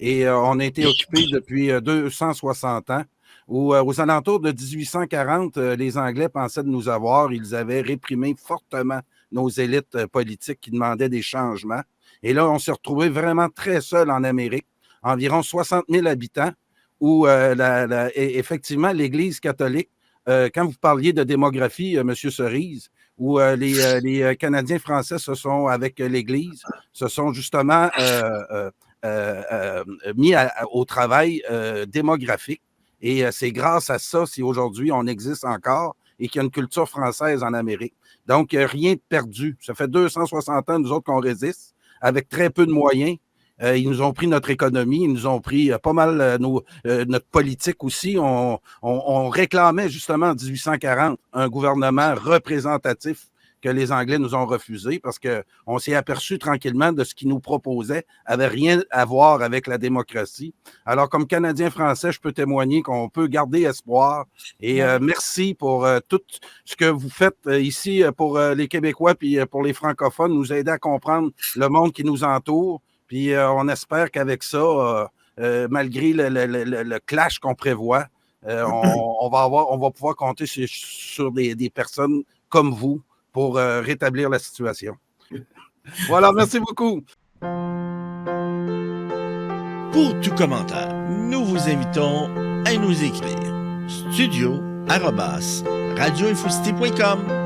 Et on a été occupés depuis 260 ans. Aux alentours de 1840, les Anglais pensaient de nous avoir. Ils avaient réprimé fortement nos élites politiques qui demandaient des changements. Et là, on s'est retrouvé vraiment très seul en Amérique, environ 60 000 habitants, où effectivement, l'Église catholique, quand vous parliez de démographie, M. Cerise, où les Canadiens français avec l'Église, se sont justement mis au travail démographique. Et c'est grâce à ça si aujourd'hui on existe encore et qu'il y a une culture française en Amérique. Donc, rien de perdu. Ça fait 260 ans, nous autres, qu'on résiste avec très peu de moyens. Ils nous ont pris notre économie, ils nous ont pris pas mal notre politique aussi. On réclamait justement en 1840 un gouvernement représentatif que les Anglais nous ont refusé parce qu'on s'est aperçu tranquillement de ce qu'ils nous proposaient n'avait rien à voir avec la démocratie. Alors, comme Canadien français, je peux témoigner qu'on peut garder espoir. Et merci pour tout ce que vous faites ici pour les Québécois puis pour les francophones, nous aider à comprendre le monde qui nous entoure. Puis on espère qu'avec ça, malgré le clash qu'on prévoit, on va pouvoir compter sur des personnes comme vous pour rétablir la situation. Voilà, merci beaucoup. Pour tout commentaire, nous vous invitons à nous écrire studio@radioinfocité.com.